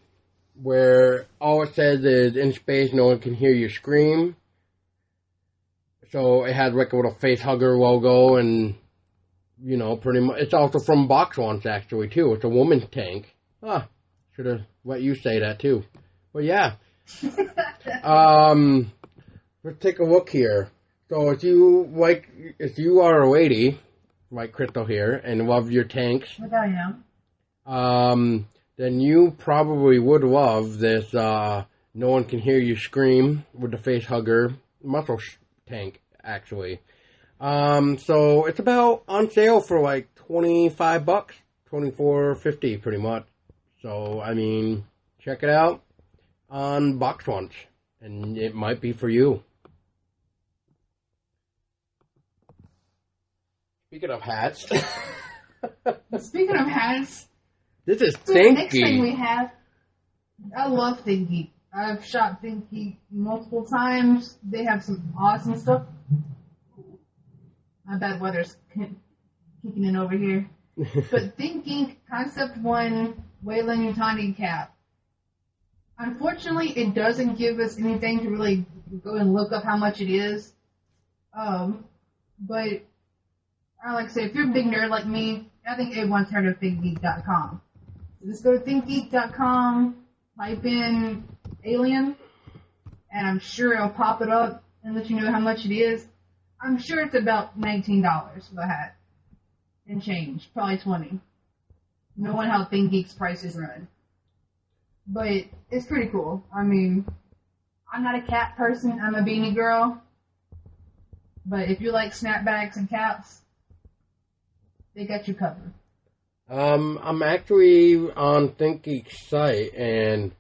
where all it says is, in space, no one can hear you scream. So it has like a little face hugger logo, and pretty much it's also from Box Lunch actually too. It's a woman's tank. Should have let you say that too. But yeah. Let's take a look here. So if you are a lady like Chrystello here and love your tanks, Like I am. then you probably would love this No One Can Hear You Scream with the face hugger muscle tank, actually. So it's about on sale for like $25, $24.50 pretty much. So, I mean, check it out on Box Lunch, and it might be for you. Speaking of hats. Speaking of hats, This is so Think the next thing Geek. we have, I love Think Geek. I've shopped Think Geek multiple times. They have some awesome stuff. My bad weather's kicking in over here. But Think Geek Concept 1 Wayland Yutani cap. Unfortunately, it doesn't give us anything to really go and look up how much it is. But I like to say, if you're a big nerd like me, I think everyone's heard of ThinkGeek.com. So just go to ThinkGeek.com, type in Alien, and I'm sure it'll pop it up and let you know how much it is. I'm sure it's about $19 for the hat and change, probably $20. Knowing how ThinkGeek's prices run. But it's pretty cool. I mean, I'm not a cap person, I'm a beanie girl. But if you like snapbacks and caps, they got you covered. I'm actually on ThinkGeek's site, and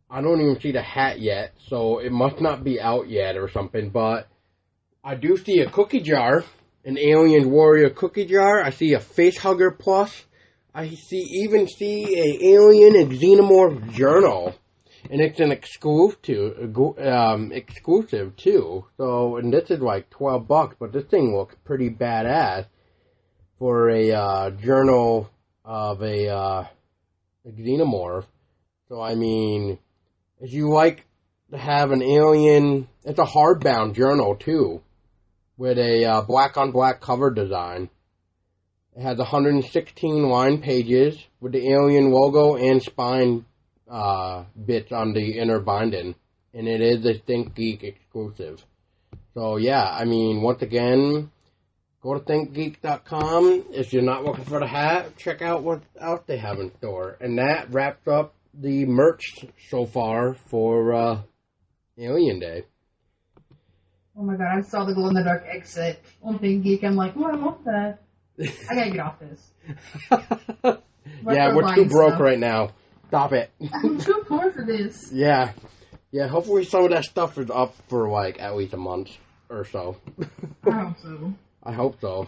I don't even see the hat yet, so it must not be out yet or something, but I do see a cookie jar, an Alien Warrior cookie jar. I see a face hugger plus. I even see a Alien Xenomorph journal, and it's an exclusive too. So, and this is like $12, but this thing looks pretty badass for a journal of a Xenomorph. So, I mean, if you like to have an Alien, it's a hardbound journal too, with a black on black cover design. It has 116 line pages with the Alien logo and spine bits on the inner binding. And it is a Think Geek exclusive. So yeah, I mean, once again, go to ThinkGeek.com. If you're not looking for the hat, check out what else they have in store. And that wraps up the merch so far for Alien Day. Oh my god, I saw the glow-in-the-dark exit on ThinkGeek. I'm like, oh, I want that. I gotta get off this. Yeah, we're too broke right now. Stop it. I'm too poor for this. Yeah. Yeah, hopefully some of that stuff is up for like at least a month or so. I hope so. I hope so.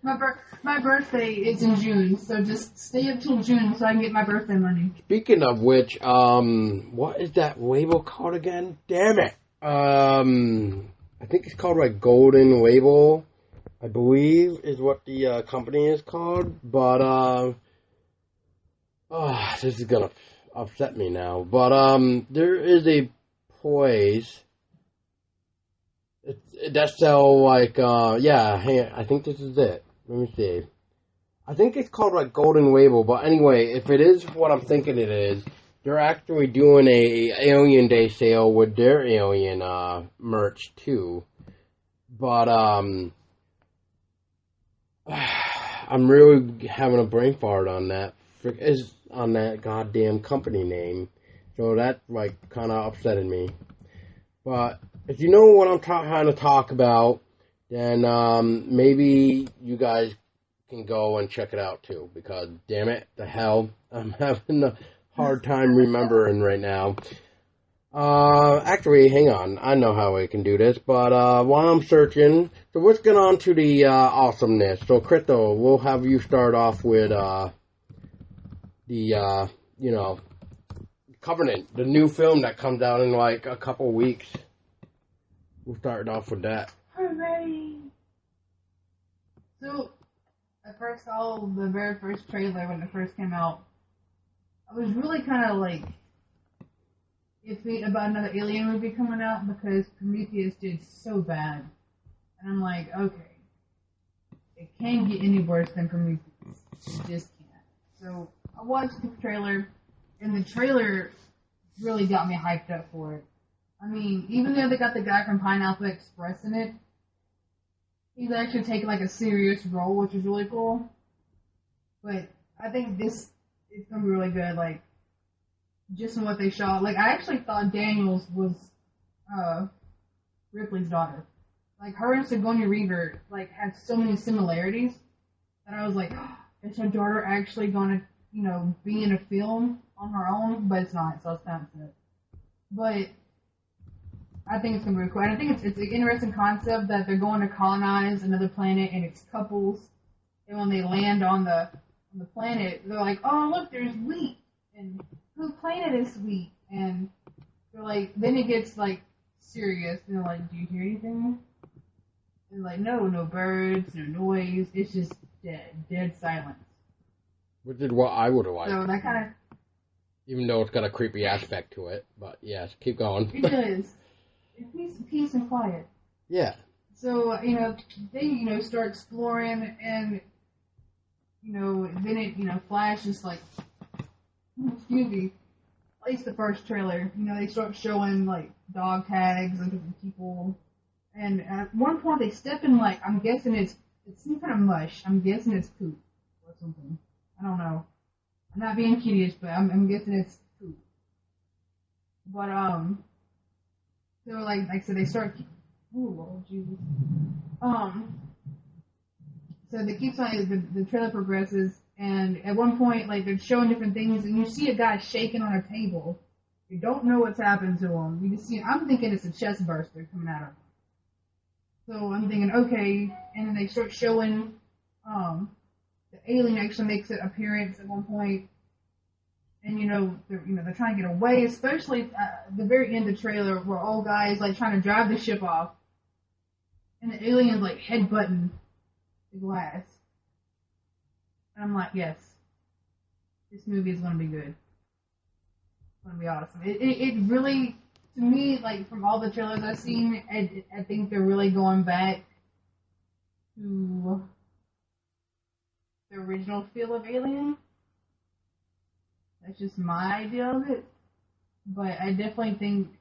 My birthday is in June, so just stay up till June so I can get my birthday money. Speaking of which, what is that label called again? Damn it. I think it's called like Golden Label, I believe is what the company is called. But this is gonna upset me now. But there is a place that sell like I think this is it. Let me see. I think it's called like Golden Label. But anyway, if it is what I'm thinking it is, they're actually doing a Alien Day sale with their Alien merch too. But I'm really having a brain fart on that. Is on that goddamn company name, so that's like kind of upsetting me. But if you know what I'm trying to talk about, then maybe you guys can go and check it out too. Because damn it, the hell, I'm having a hard time remembering right now. Actually, hang on. I know how I can do this, but while I'm searching, so let's get on to the awesomeness. So, Chrystello, we'll have you start off with the Covenant, the new film that comes out in like a couple weeks. We'll start off with that. Hooray! So, I first saw the very first trailer when it first came out. I was really kind of like iffy about another Alien movie coming out because Prometheus did so bad. And I'm like, okay, it can't get any worse than Prometheus. It just can't. So I watched the trailer, and the trailer really got me hyped up for it. I mean, even though they got the guy from Pineapple Express in it, he's actually taking like a serious role, which is really cool. But I think this it's gonna be really good. Like, just in what they shot. Like, I actually thought Daniels was Ripley's daughter. Like, her and Sigourney Weaver like had so many similarities that I was like, oh, is her daughter actually gonna, be in a film on her own? But it's not, so it's kind of sad. But I think it's gonna be cool. And I think it's an interesting concept that they're going to colonize another planet and it's couples. And when they land on the planet, they're like, oh look, there's wheat, and whose planet is wheat? And they're like, then it gets like serious. And they're like, do you hear anything? And like, no birds, no noise. It's just dead silence. Which is what I would have liked. So that kind of, even though it's got a creepy aspect to it, but yes, keep going. It does. It's peace and quiet. Yeah. So, they, start exploring and, then it, flashes like, excuse me, at least the first trailer, they start showing like dog tags and different people. And at one point they step in like, I'm guessing it's some kind of mush. I'm guessing it's poop or something. I don't know. I'm not being kiddie, but I'm guessing it's poop. But, so like I said, they start, oh Jesus. So they keep on, the trailer progresses, and at one point, like, they're showing different things, and you see a guy shaking on a table. You don't know what's happened to him. You just see, I'm thinking it's a chest burster coming out of him. So I'm thinking, okay, and then they start showing, the alien actually makes an appearance at one point, and they're trying to get away, especially at the very end of the trailer where old guy is like trying to drive the ship off, and the alien's like headbutting the glass. And I'm like, yes, this movie is gonna be good. It's gonna be awesome. It really, to me, like from all the trailers I've seen, I think they're really going back to the original feel of Alien. That's just my idea of it. But I definitely think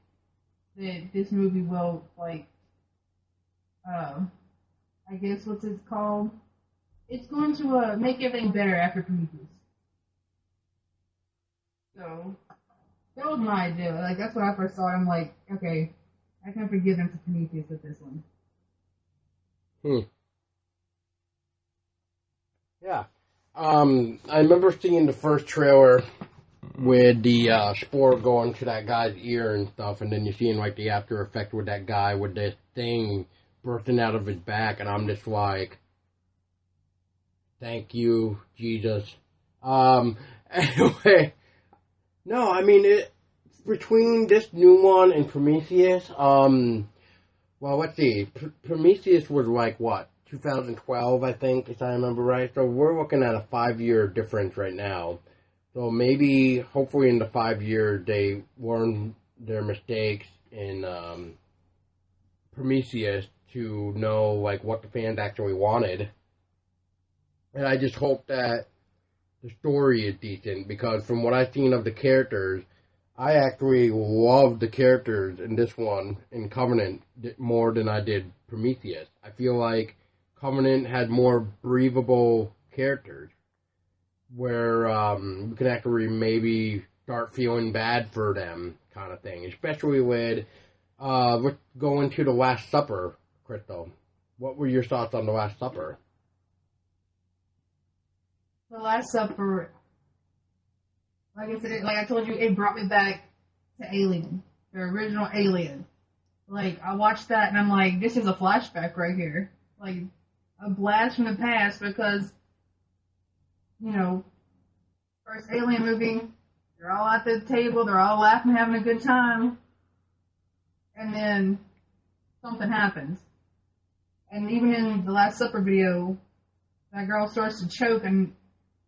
that this movie will, like, I guess what's it called? It's going to make everything better after Prometheus. So, that was my idea. Like, that's when I first saw it. I'm like, okay, I can forgive them for Prometheus with this one. Yeah. I remember seeing the first trailer with the spore going to that guy's ear and stuff, and then you're seeing like the after effect with that guy with this thing bursting out of his back, and I'm just like, thank you, Jesus. Anyway, no, I mean, between this new one and Prometheus, well, let's see, Prometheus was like, what, 2012, I think, if I remember right, so we're looking at a 5-year difference right now. So maybe, hopefully in the 5 years, they learn their mistakes in Prometheus to know, like, what the fans actually wanted. And I just hope that the story is decent, because from what I've seen of the characters, I actually love the characters in this one, in Covenant, more than I did Prometheus. I feel like Covenant had more breathable characters, where we can actually maybe start feeling bad for them, kind of thing. Especially with, let's go into The Last Supper, Chrystello. What were your thoughts on The Last Supper? The Last Supper, like I said, like I told you, it brought me back to Alien, the original Alien. Like, I watched that and I'm like, this is a flashback right here. Like, a blast from the past, because first Alien movie, they're all at the table, they're all laughing, having a good time, and then something happens. And even in the Last Supper video, that girl starts to choke, and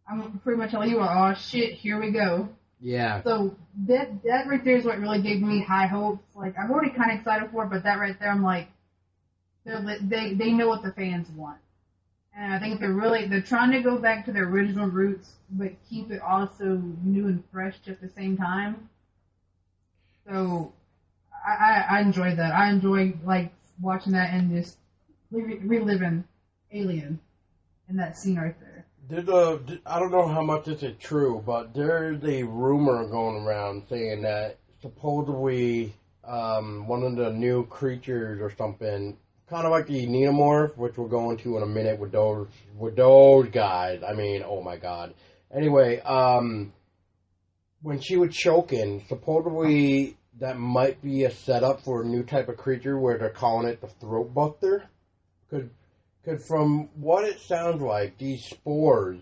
I'm pretty much telling you, oh shit, here we go. Yeah. So that right there is what really gave me high hopes. Like, I'm already kind of excited for it, but that right there, I'm like, they know what the fans want. And I think they're trying to go back to their original roots, but keep it also new and fresh at the same time. So I enjoyed that. I enjoyed like watching that and just reliving Alien in that scene right there. I don't know how much this is true, but there's a rumor going around saying that supposedly one of the new creatures or something, kind of like the Xenomorph, which we'll go into in a minute with those guys. I mean, oh my god. Anyway, when she was choking, supposedly that might be a setup for a new type of creature where they're calling it the Throat Buster. Because from what it sounds like, these spores,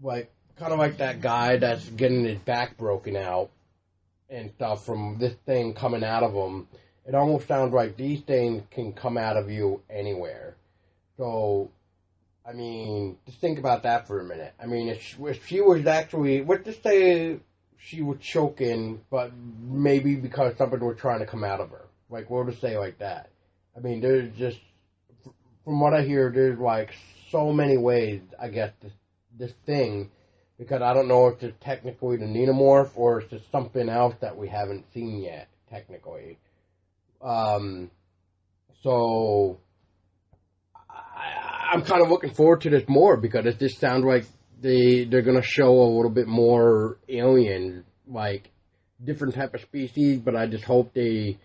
like kind of like that guy that's getting his back broken out and stuff from this thing coming out of him, it almost sounds like these things can come out of you anywhere. So, I mean, just think about that for a minute. I mean, if she was actually, let's just say she was choking, but maybe because something was trying to come out of her. Like, we'll just say like that. I mean, there's just, from what I hear, there's like so many ways, I guess, this thing, because I don't know if it's technically the Xenomorph or it's just something else that we haven't seen yet, technically. So I'm kind of looking forward to this more because it just sounds like they're going to show a little bit more alien, like different type of species, but I just hope they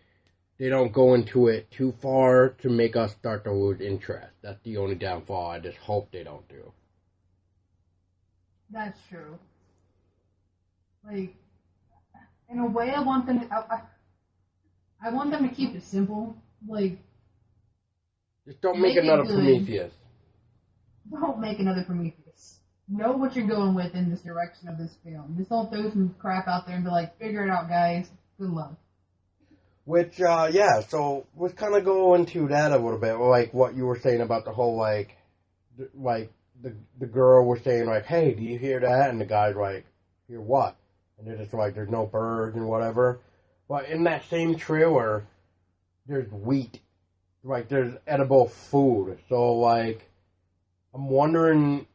don't go into it too far to make us start to lose interest. That's the only downfall I just hope they don't do. That's true. Like, in a way, I want them to keep it simple. Like, just don't make another Prometheus. Don't make another Prometheus. Know what you're going with in this direction of this film. Just don't throw some crap out there and be like, figure it out, guys. Good luck. Which, yeah, so let's kind of go into that a little bit, like what you were saying about the whole, like the girl was saying, like, hey, do you hear that? And the guy's like, hear what? And they're just like, there's no birds and whatever. But in that same trailer, there's wheat. Like, there's edible food. So, like, I'm wondering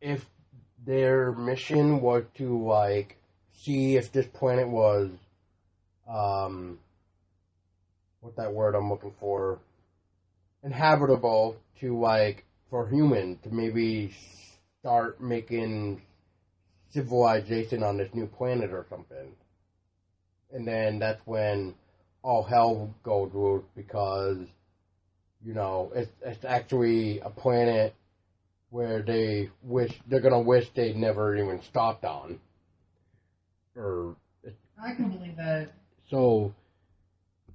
if their mission was to, like, see if this planet was, what's that word I'm looking for? Inhabitable to, like, for humans to maybe start making civilization on this new planet or something. And then that's when all hell goes loose because, you know, it's actually a planet where they're gonna wish they'd never even stopped on. I can believe that. So,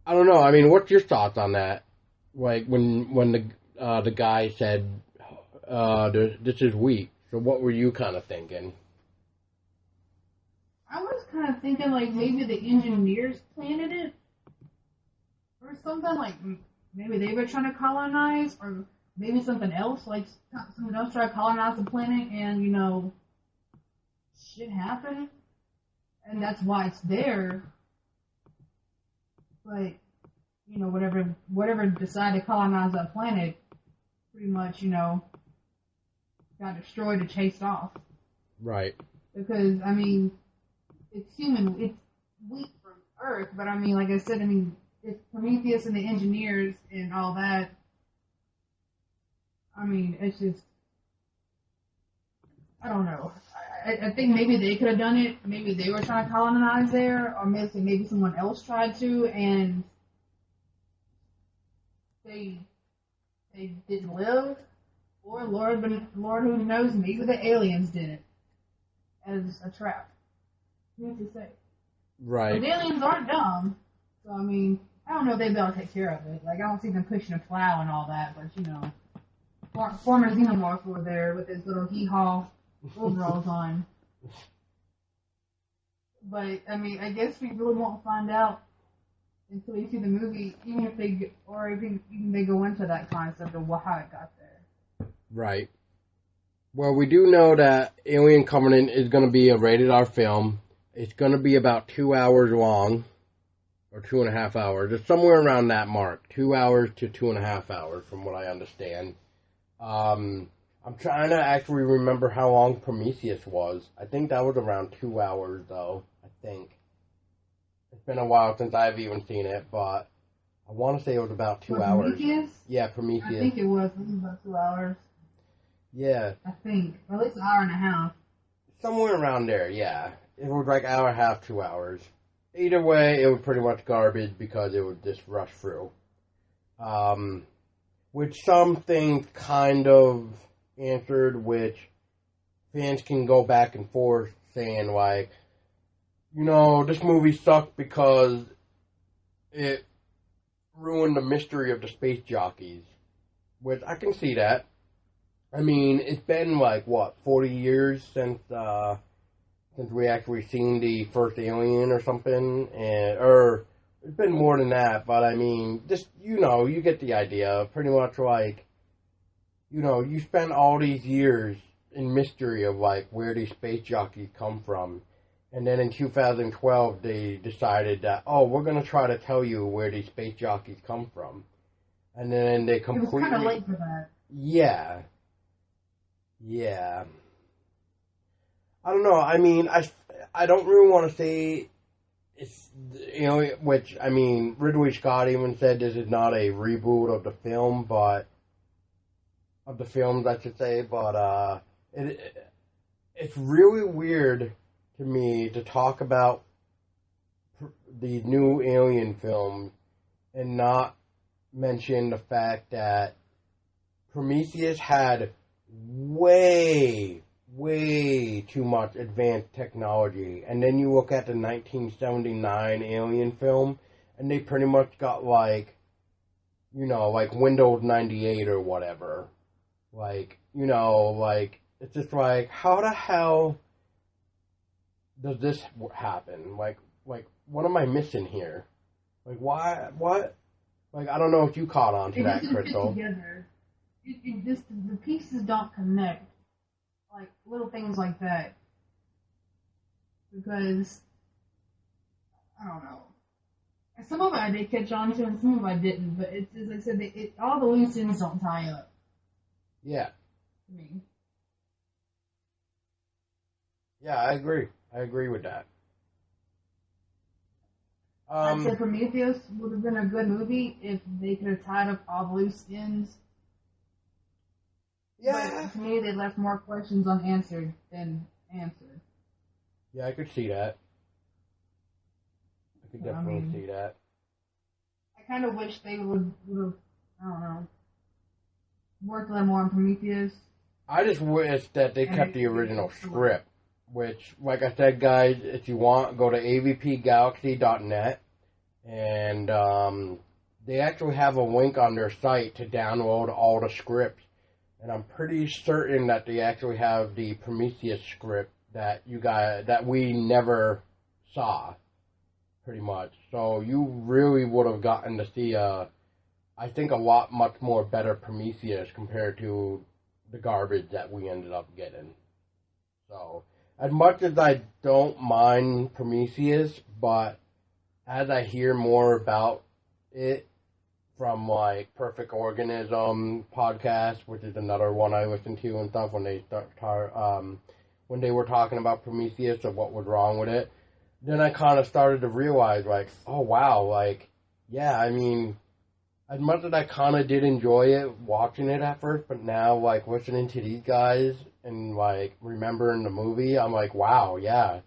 I don't know. I mean, what's your thoughts on that? Like when the guy said, "This is wheat." So, what were you kind of thinking? I was kind of thinking like maybe the engineers planted it, or something like maybe they were trying to colonize, or maybe something else like someone else tried to colonize the planet, and you know, shit happened, and that's why it's there. But, you know, whatever decided to colonize that planet, pretty much, you know, got destroyed or chased off. Right. Because, I mean, it's weak from Earth, but I mean, like I said, I mean, it's Prometheus and the engineers and all that. I mean, it's just, I don't know. I think maybe they could have done it. Maybe they were trying to colonize there, or maybe someone else tried to, and they didn't live. Or Lord who knows, maybe the aliens did it as a trap. Who's to say? Right. But the aliens aren't dumb, so I mean, I don't know if they'd be able to take care of it. Like, I don't see them pushing a plow and all that, but you know, former Xenomorph over there with his little hee-haw overalls on. But I mean, I guess we really won't find out until we see the movie, even if they go into that concept of how it got there. Right. Well, we do know that Alien Covenant is going to be a rated R film. It's going to be about 2 hours long, or 2.5 hours. It's somewhere around that mark, 2 hours to 2.5 hours, from what I understand. I'm trying to actually remember how long Prometheus was. I think that was around 2 hours, though. I think. It's been a while since I've even seen it, but I want to say it was about 2 hours. Prometheus? Yeah, Prometheus. I think it was about 2 hours. Yeah. I think. Or at least an hour and a half. Somewhere around there, yeah. It was like hour and a half, 2 hours. Either way, it was pretty much garbage because it would just rush through. Which some things kind of answered, which fans can go back and forth saying, like, this movie sucked because it ruined the mystery of the space jockeys. Which I can see that. I mean, it's been like, 40 years since we actually seen the first Alien or something, or it's been more than that, but I mean, just, you get the idea. Pretty much like, you spend all these years in mystery of like where these space jockeys come from, and then in 2012 they decided that, we're going to try to tell you where these space jockeys come from. And then they completely... It was kind of late for that. Yeah. Yeah. I don't know. I mean, I don't really want to say it's, which, I mean, Ridley Scott even said this is not a reboot of the film, but, of the films, I should say, but, it's really weird to me to talk about the new Alien film and not mention the fact that Prometheus had way too much advanced technology. And then you look at the 1979 Alien film, and they pretty much got like Windows 98 or whatever. It's just like, how the hell does this happen? Like, what am I missing here? Like, why, what? Like, I don't know if you caught on to that, Chrystello. Together. It just, the pieces don't connect. Like, little things like that. Because, I don't know. Some of it I did catch on to, and some of it I didn't. But it's, as I said, all the loose ends don't tie up. Yeah. To me. Yeah, I agree. I agree with that. I'd say Prometheus would have been a good movie if they could have tied up all the loose ends. Yeah. But to me, they left more questions unanswered than answered. Yeah, I could see that. I could definitely see that. I kind of wish they would have, I don't know, worked a little more on Prometheus. I just wish that they kept the original script. Which, like I said, guys, if you want, go to avpgalaxy.net, and they actually have a link on their site to download all the scripts. And I'm pretty certain that they actually have the Prometheus script that we never saw, pretty much. So you really would have gotten to see I think a much more better Prometheus compared to the garbage that we ended up getting. So, as much as I don't mind Prometheus, but as I hear more about it from like Perfect Organism podcast, which is another one I listen to and stuff, when they when they were talking about Prometheus of what was wrong with it, then I kind of started to realize, like, oh wow, like, yeah, I mean, as much as I kind of did enjoy it watching it at first, but now like listening to these guys and like remembering the movie, I'm like, wow, yeah,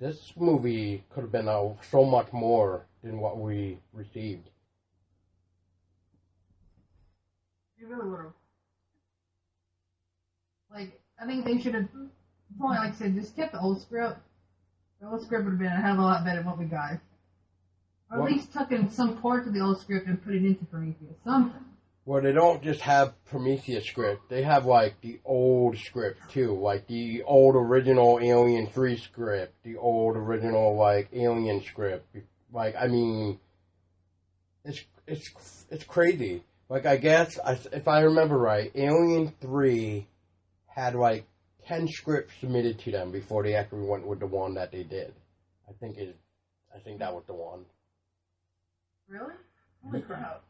this movie could have been so much more than what we received. It really would have. Like, I think they should have, like I said, just kept the old script. The old script would have been a hell of a lot better than what we got. Or at least tuck in some parts of the old script and put it into Prometheus. Something. Well, they don't just have Prometheus script. They have, like, the old script, too. Like, the old original Alien 3 script. The old original, like, Alien script. Like, I mean, it's crazy. Like, I guess, if I remember right, Alien 3 had, like, 10 scripts submitted to them before they actually went with the one that they did. I think that was the one. Really? Holy crap.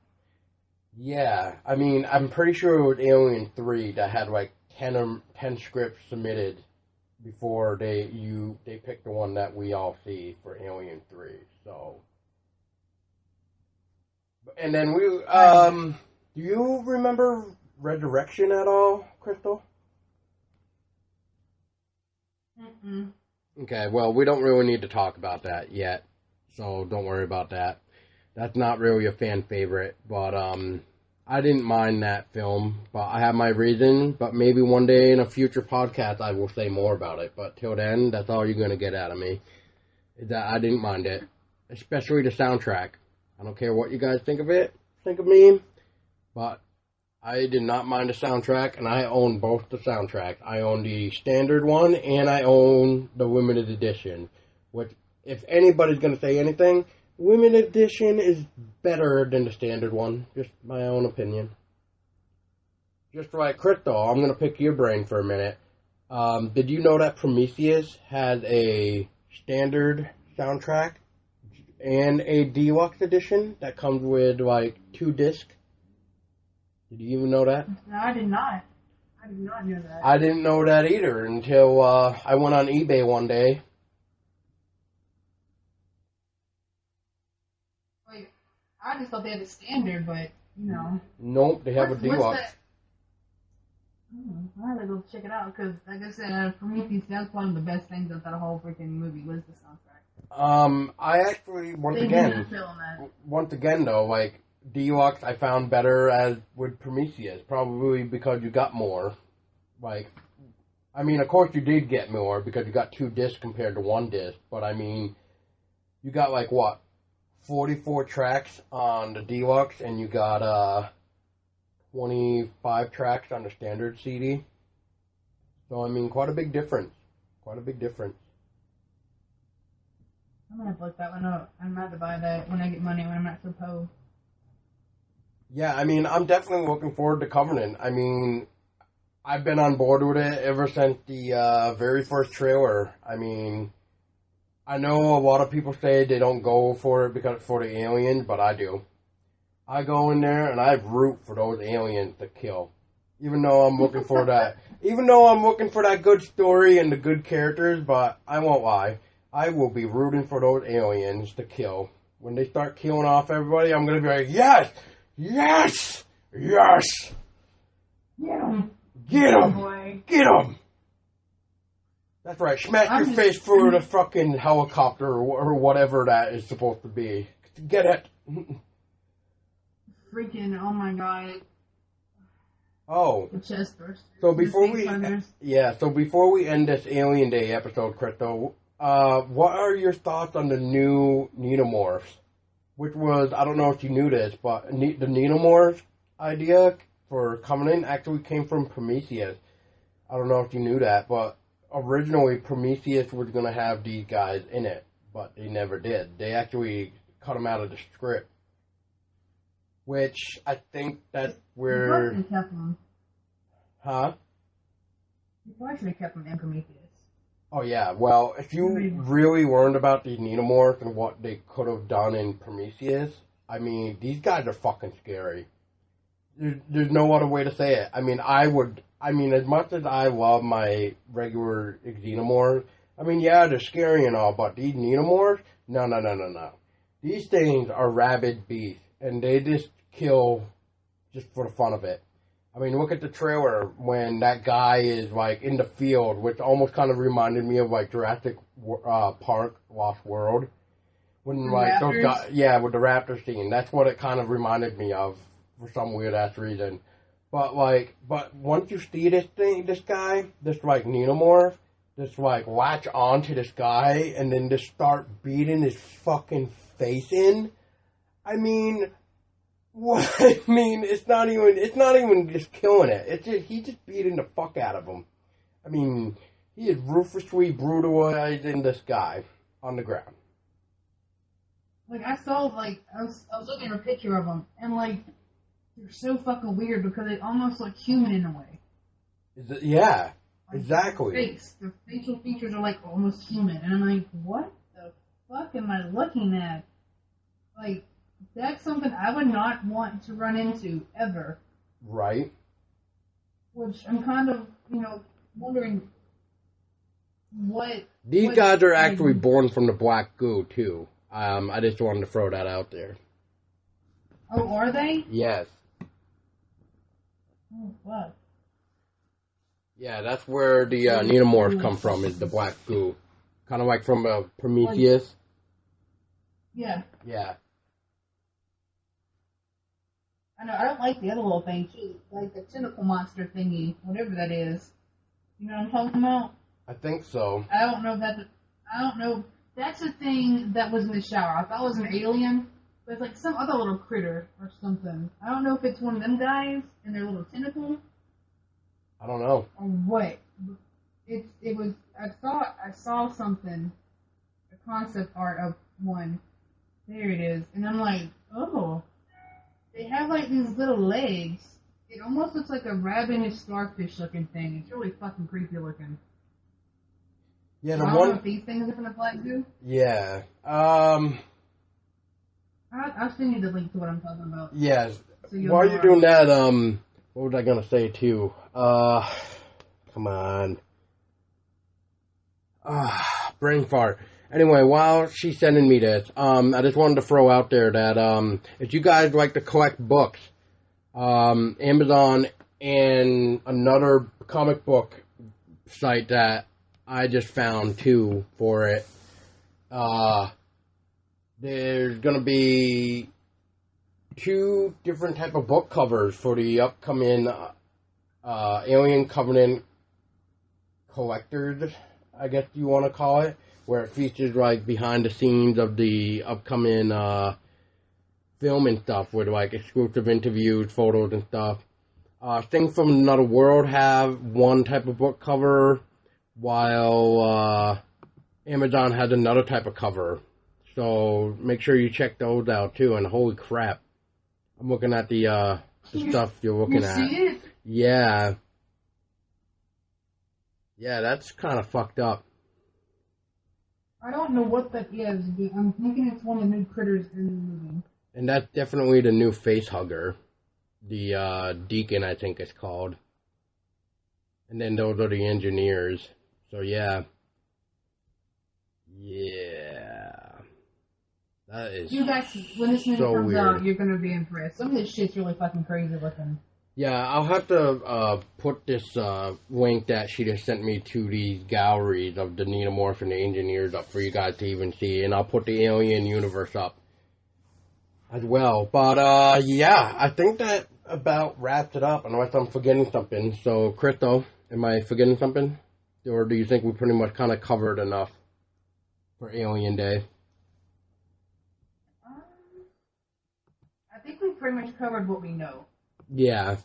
Yeah, I mean, I'm pretty sure it was Alien 3 that had like 10 scripts submitted before they picked the one that we all see for Alien 3. So, and then do you remember Resurrection at all, Crystal? Mm. Okay, well, we don't really need to talk about that yet, so don't worry about that. That's not really a fan favorite, but I didn't mind that film, but I have my reason, but maybe one day in a future podcast I will say more about it, but till then, that's all you're going to get out of me, is that I didn't mind it, especially the soundtrack. I don't care what you guys think of me, but I did not mind the soundtrack, and I own both the soundtracks. I own the standard one, and I own the limited edition, which, if anybody's going to say anything, limited edition is better than the standard one. Just my own opinion. Just like Chrystello, I'm going to pick your brain for a minute. Did you know that Prometheus has a standard soundtrack and a deluxe edition that comes with, like, 2 discs? Did you even know that? No, I did not. I did not know that. I didn't know that either until I went on eBay one day. Like, I just thought they had a standard, but, you know. Nope, they have a deluxe. I have to go check it out, because, like I said, Prometheus, that's one of the best things about that whole freaking movie was the soundtrack. I actually, once again though, like, deluxe I found better as with Prometheus, probably because you got more. Like, I mean, of course you did get more because you got 2 discs compared to 1 disc, but I mean, you got like what, 44 tracks on the deluxe, and you got 25 tracks on the standard CD. So I mean, quite a big difference. Quite a big difference. I'm gonna have to look that one up. I'm about to buy that when I get money when I'm not so poor. Yeah, I mean, I'm definitely looking forward to Covenant. I mean, I've been on board with it ever since the very first trailer. I mean, I know a lot of people say they don't go for it because for the aliens, but I do. I go in there and I root for those aliens to kill. Even though I'm looking for that, good story and the good characters, but I won't lie. I will be rooting for those aliens to kill. When they start killing off everybody, I'm going to be like, yes! Yes! Yes! Get him! Get him! Get him! That's right, smack your face through the fucking helicopter or whatever that is supposed to be. Get it! Freaking, oh my god. Oh. The chest burst. So before we end this Alien Day episode, Chrystello, what are your thoughts on the new Neomorphs? Which was, I don't know if you knew this, but the Neomorph idea for Covenant actually came from Prometheus. I don't know if you knew that, but originally Prometheus was going to have these guys in it, but they never did. They actually cut them out of the script. Which, I think that's where... You kept them. Huh? You probably should have kept them in Prometheus. Oh yeah, well, if you really learned about these Neomorphs and what they could have done in Prometheus, I mean, these guys are fucking scary. There's no other way to say it. I mean, as much as I love my regular Xenomorphs, I mean, yeah, they're scary and all, but these Neomorphs, no. These things are rabid beasts, and they just kill just for the fun of it. I mean, look at the trailer when that guy is, like, in the field, which almost kind of reminded me of, like, Jurassic Park, Lost World. When, like, those guys, yeah, with the raptor scene. That's what it kind of reminded me of for some weird-ass reason. But once you see this guy, this, like, Neomorph, just, like, latch on to this guy and then just start beating his fucking face in, I mean... What? I mean, it's not even just killing it. He's just beating the fuck out of him. I mean, he is ruthlessly brutalizing this guy on the ground. Like, I was looking at a picture of them, and, like, they're so fucking weird because they almost look human in a way. Yeah, like, exactly. Their facial features are, like, almost human, and I'm like, what the fuck am I looking at? Like... That's something I would not want to run into, ever. Right. Which I'm kind of, wondering what... These guys are actually born from the black goo, too. I just wanted to throw that out there. Oh, are they? Yes. Oh, fuck. Yeah, that's where the Neomorphs come from, is the black goo. Kind of like from Prometheus. Yeah. Yeah. I know, I don't like the other little thing, too. Like the tentacle monster thingy, whatever that is. You know what I'm talking about? I think so. I don't know. That's the thing that was in the shower. I thought it was an alien, but it's like some other little critter or something. I don't know if it's one of them guys and their little tentacle. I don't know. Or what. It was, I saw something, a concept art of one. There it is. And I'm like, oh. They have like these little legs. It almost looks like a rabbinish starfish looking thing. It's really fucking creepy looking. Yeah, I don't know if these things are from the black goo. Yeah. I'll send you the link to what I'm talking about. Yeah. So while you're doing that, what was I gonna say too? Come on. Brain fart. Anyway, while she's sending me this, I just wanted to throw out there that if you guys like to collect books, Amazon and another comic book site that I just found too for it, there's gonna be 2 different type of book covers for the upcoming Alien Covenant Collectors, I guess you want to call it, where it features like behind the scenes of the upcoming film and stuff, with like exclusive interviews, photos and stuff. Things from Another World have one type of book cover, while Amazon has another type of cover. So make sure you check those out too. And holy crap, I'm looking at the stuff you're looking at. You see it? Yeah. Yeah, that's kind of fucked up. I don't know what that is, but I'm thinking it's one of the new critters in the movie. And that's definitely the new face hugger. The Deacon, I think it's called. And then those are the engineers. So yeah. Yeah. That is you guys, when this movie so comes weird. out, you're gonna be impressed. Some of this shit's really fucking crazy looking. Yeah, I'll have to put this link that she just sent me to these galleries of the Neomorph and the engineers up for you guys to even see, and I'll put the Alien universe up as well. But yeah, I think that about wraps it up, unless I'm forgetting something. So, Chrystello, am I forgetting something? Or do you think we pretty much kind of covered enough for Alien Day? I think we pretty much covered what we know. Yeah.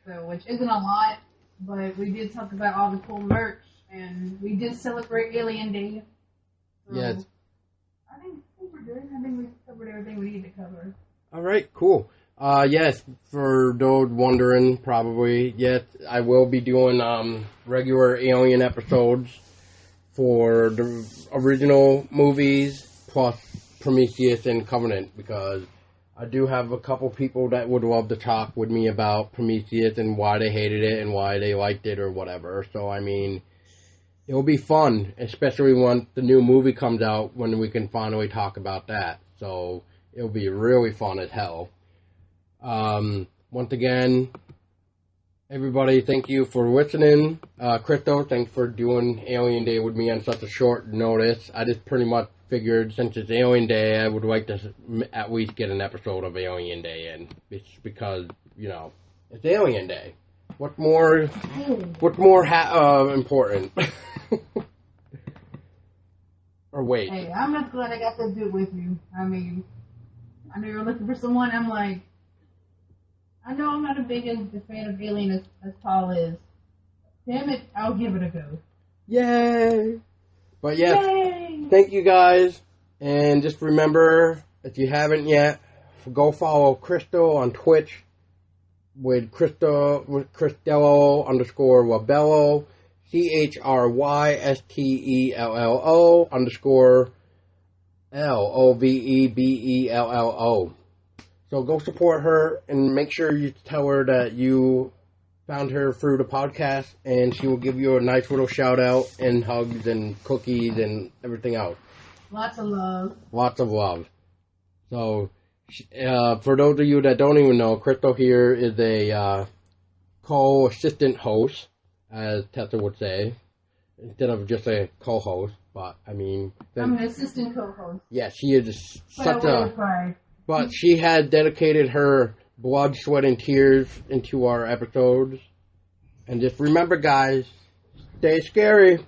So, which isn't a lot, but we did talk about all the cool merch, and we did celebrate Alien Day. So Yes. I think we're good. I think we covered everything we needed to cover. All right, cool. Yes, for those wondering, probably, yes, I will be doing regular Alien episodes for the original movies, plus Prometheus and Covenant, because I do have a couple people that would love to talk with me about Prometheus and why they hated it and why they liked it or whatever. So, I mean, it'll be fun, especially when the new movie comes out, when we can finally talk about that. So, it'll be really fun as hell. Once again, everybody, thank you for listening. Chrystello, thanks for doing Alien Day with me on such a short notice. I just pretty much figured since it's Alien Day, I would like to at least get an episode of Alien Day in. It's because, you know, it's Alien Day. What's more important? Or wait. Hey, I'm just glad I got to do it with you. I mean, I know you're looking for someone. I'm like, I know I'm not a big fan of Alien as Paul is. Damn it, I'll give it a go. Yay! But yes, Yay! Thank you guys. And just remember, if you haven't yet, go follow Chrystello on Twitch with Chrystello _Lovebello, CHRYSTELLO _LOVEBELLO. So go support her and make sure you tell her that you found her through the podcast, and she will give you a nice little shout out and hugs and cookies and everything else. Lots of love. Lots of love. So, for those of you that don't even know, Chrystello here is a co-assistant host as Tessa would say, instead of just a co-host. But I mean, I'm an assistant co-host. Yeah, she is such a. Pride. But she had dedicated her blood, sweat, and tears into our episodes. And just remember, guys, stay scary.